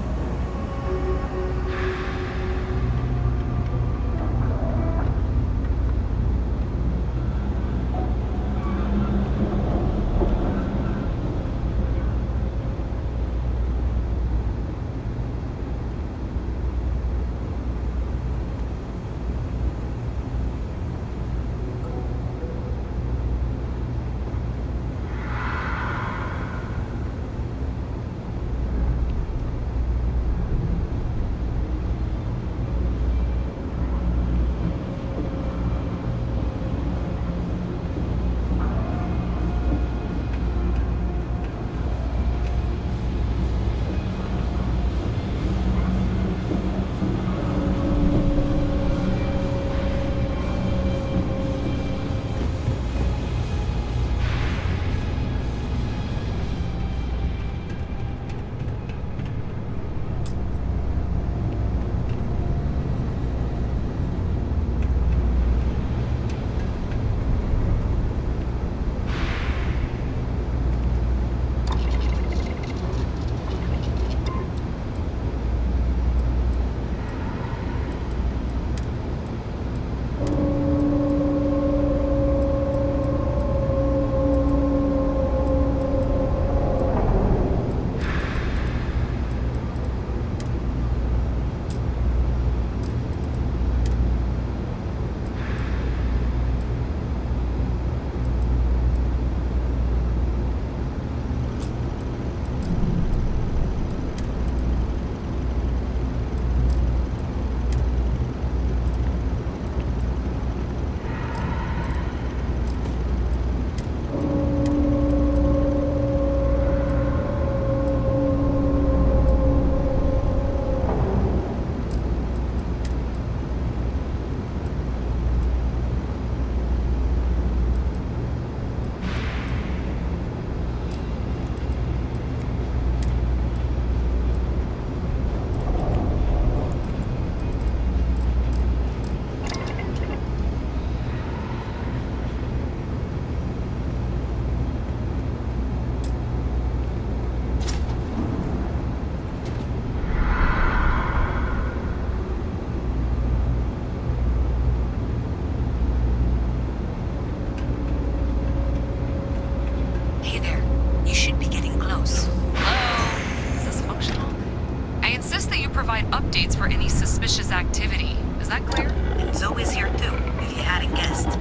updates for any suspicious activity. Is that clear? And Zoe's here too, if you hadn't guessed.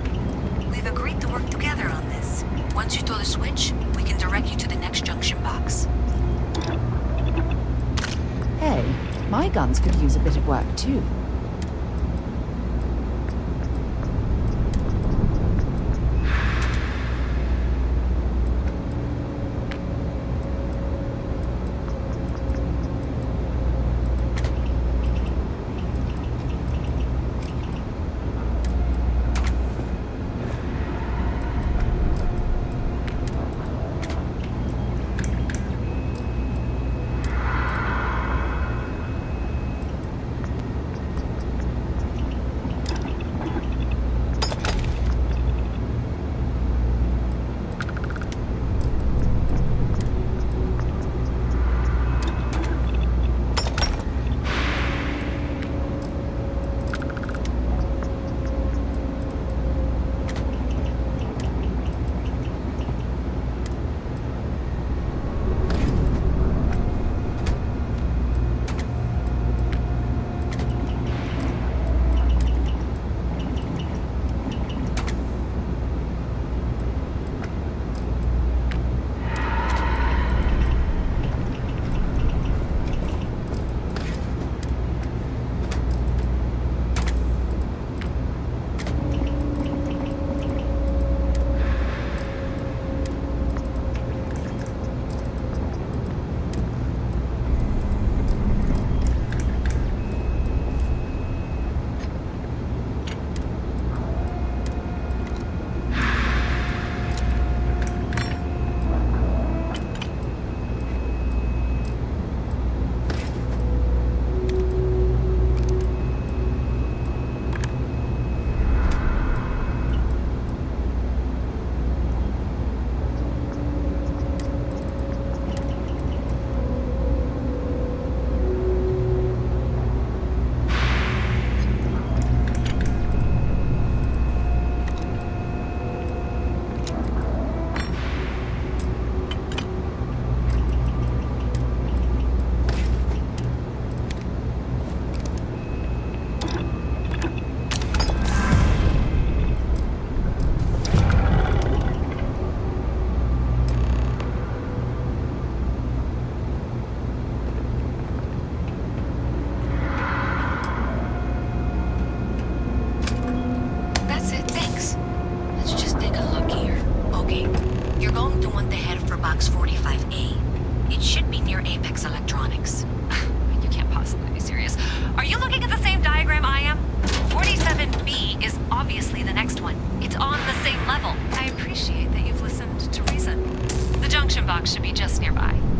We've agreed to work together on this. Once you throw the switch, we can direct you to the next junction box. Hey, my guns could use a bit of work too.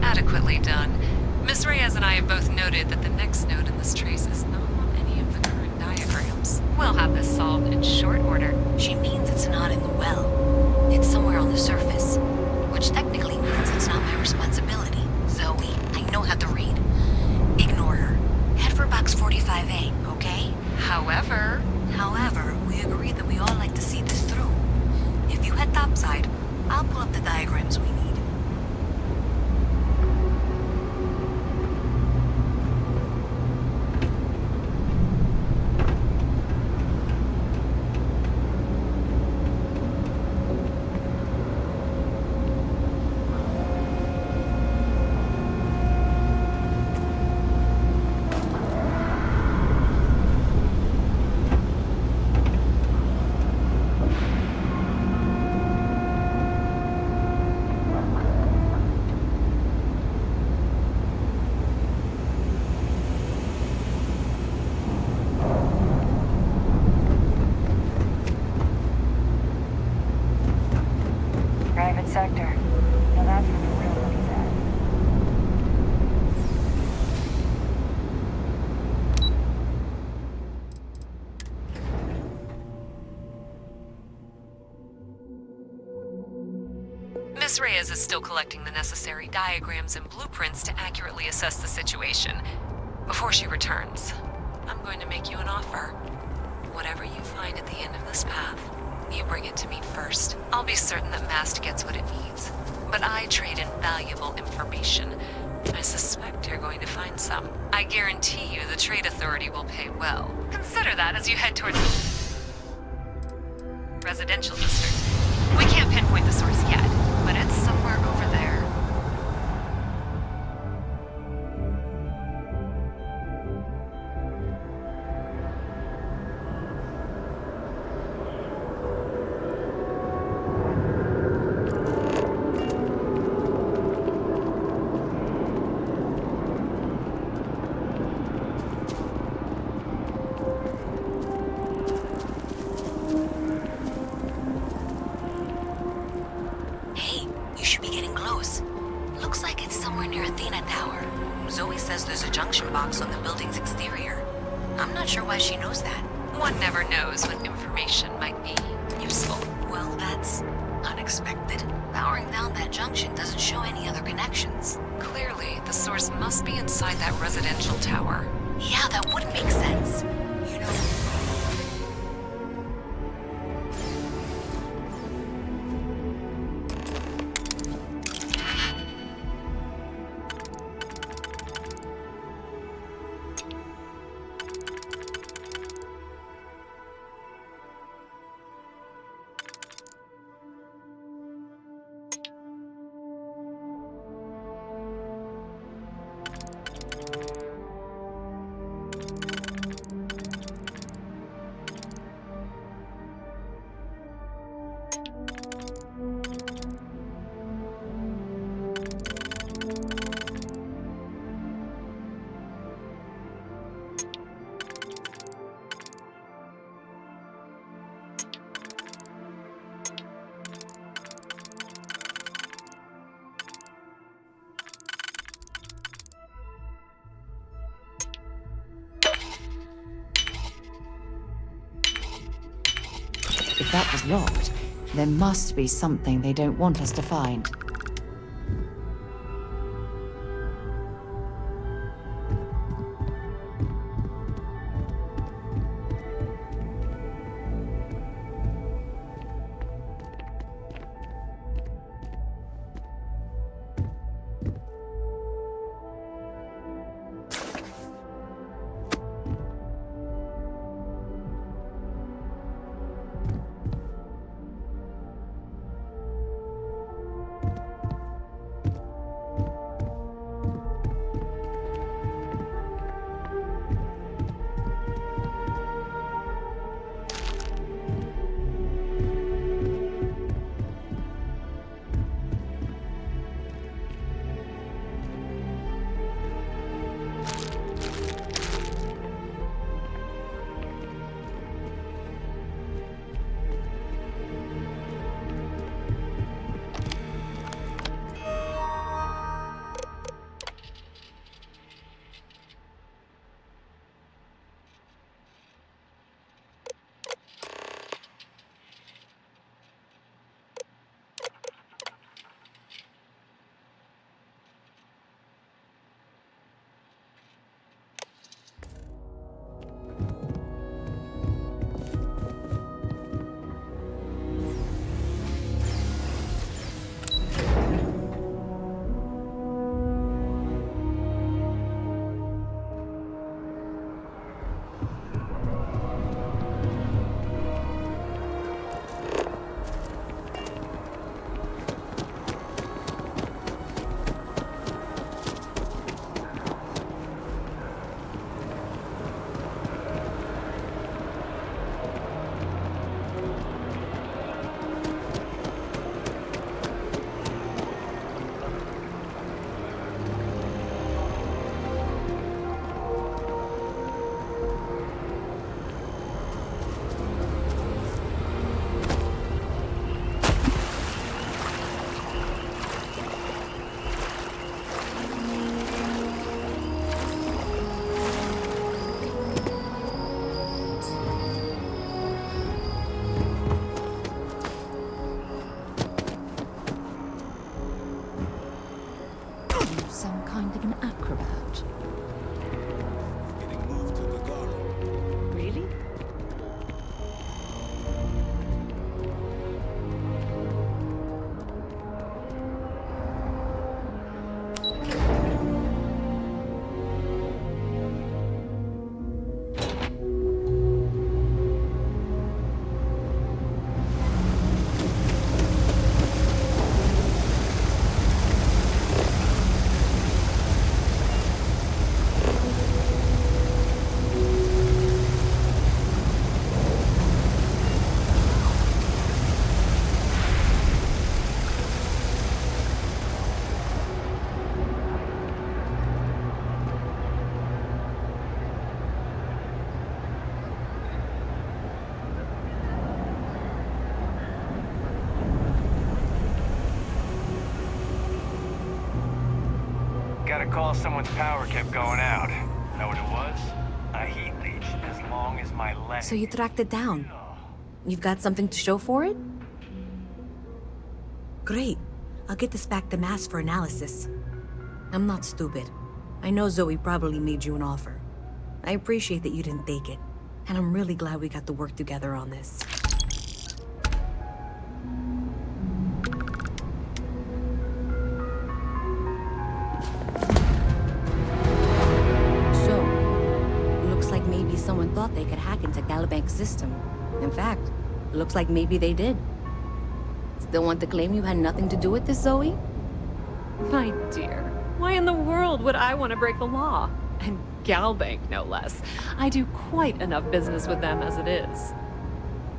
Adequately done. Miss Reyes and I have both noted that the next node in this trace is not on any of the current diagrams. We'll have this solved in short order. She means it's not in the well. It's somewhere on the surface. Which technically means it's not my responsibility. Zoe, I know how to read. Ignore her. Head for box 45A, okay? However, we agreed that we all like to see this through. If you head topside, I'll pull up the diagrams we need. Private sector. Now that's where the real money's at. Miss Reyes is still collecting the necessary diagrams and blueprints to accurately assess the situation. Before she returns, I'm going to make you an offer. Whatever you find at the end of this path, you bring it to me first. I'll be certain that Mast gets what it needs. But I trade in valuable information. I suspect you're going to find some. I guarantee you the Trade Authority will pay well. Consider that as you head towards the residential district. We can't pinpoint the source yet, but it's somewhere over there. Hey, you should be getting close. Looks like it's somewhere near Athena Tower. Zoe says there's a junction box on the building's exterior. I'm not sure why she knows that. One never knows when information might be useful. Well, that's unexpected. Powering down that junction doesn't show any other connections. Clearly, the source must be inside that residential tower. Yeah, that would make sense. You know... If that was locked, there must be something they don't want us to find. you some kind of an acrobat? Really? Got a call someone's power kept going out. Know what it was? A heat leech, as long as my leg. So you tracked it down. You've got something to show for it? Great. I'll get this back to Mass for analysis. I'm not stupid. I know Zoe probably made you an offer. I appreciate that you didn't take it. And I'm really glad we got to work together on this. Looks like maybe someone thought they could hack into Galabank's system. In fact, looks like maybe they did. Still want to claim you had nothing to do with this, Zoe? My dear, why in the world would I want to break the law? And Galbank, no less. I do quite enough business with them as it is.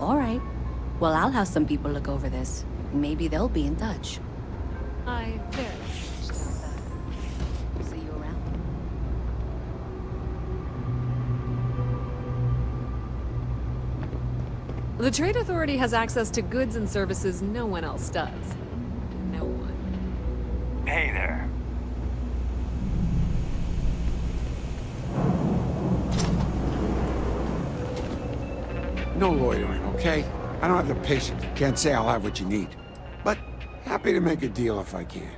All right. Well, I'll have some people look over this. Maybe they'll be in touch. I very much doubt that. See you around. The Trade Authority has access to goods and services no one else does. No one. Hey there. No loitering, okay? I don't have the patience. Can't say I'll have what you need. But happy to make a deal if I can.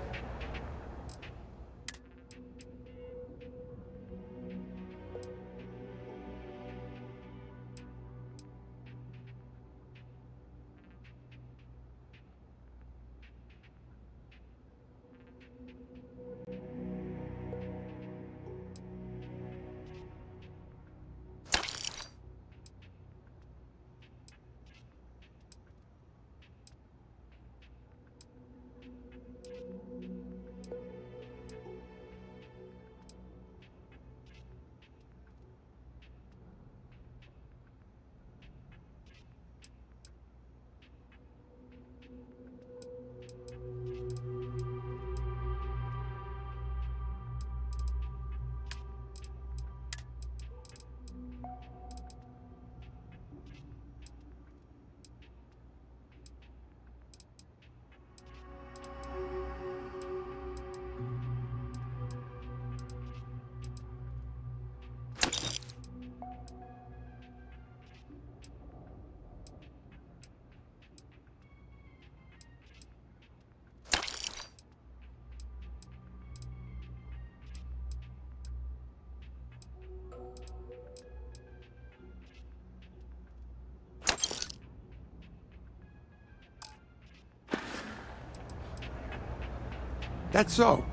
That's so.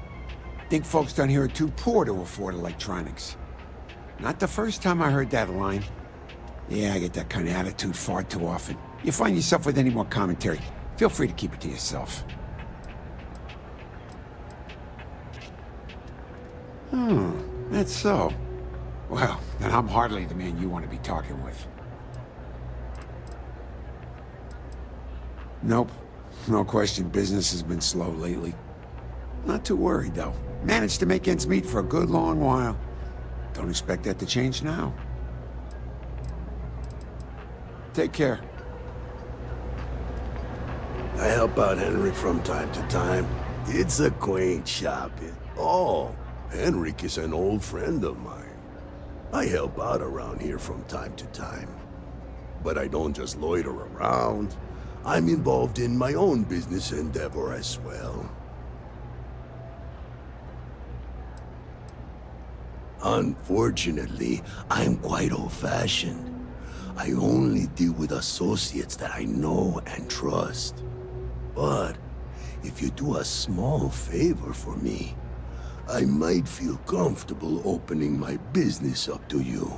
Think folks down here are too poor to afford electronics. Not the first time I heard that line. Yeah, I get that kind of attitude far too often. You find yourself with any more commentary, feel free to keep it to yourself. That's so. Well, then I'm hardly the man you want to be talking with. Nope. No question, business has been slow lately. Not too worried, though. Managed to make ends meet for a good long while. Don't expect that to change now. Take care. I help out Henrik from time to time. It's a quaint shop. Oh, Henrik is an old friend of mine. I help out around here from time to time. But I don't just loiter around. I'm involved in my own business endeavor as well. Unfortunately, I'm quite old-fashioned. I only deal with associates that I know and trust. But if you do a small favor for me, I might feel comfortable opening my business up to you.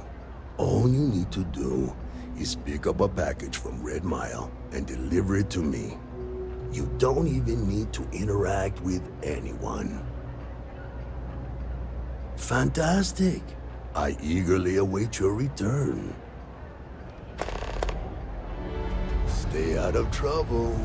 All you need to do is pick up a package from Red Mile and deliver it to me. You don't even need to interact with anyone. Fantastic. I eagerly await your return. Stay out of trouble.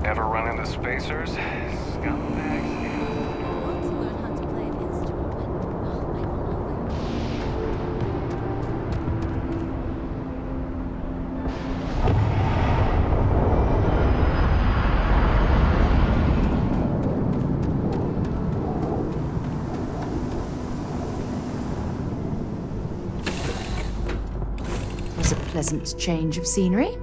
Ever run into spacers? Scumbags? Was a pleasant change of scenery.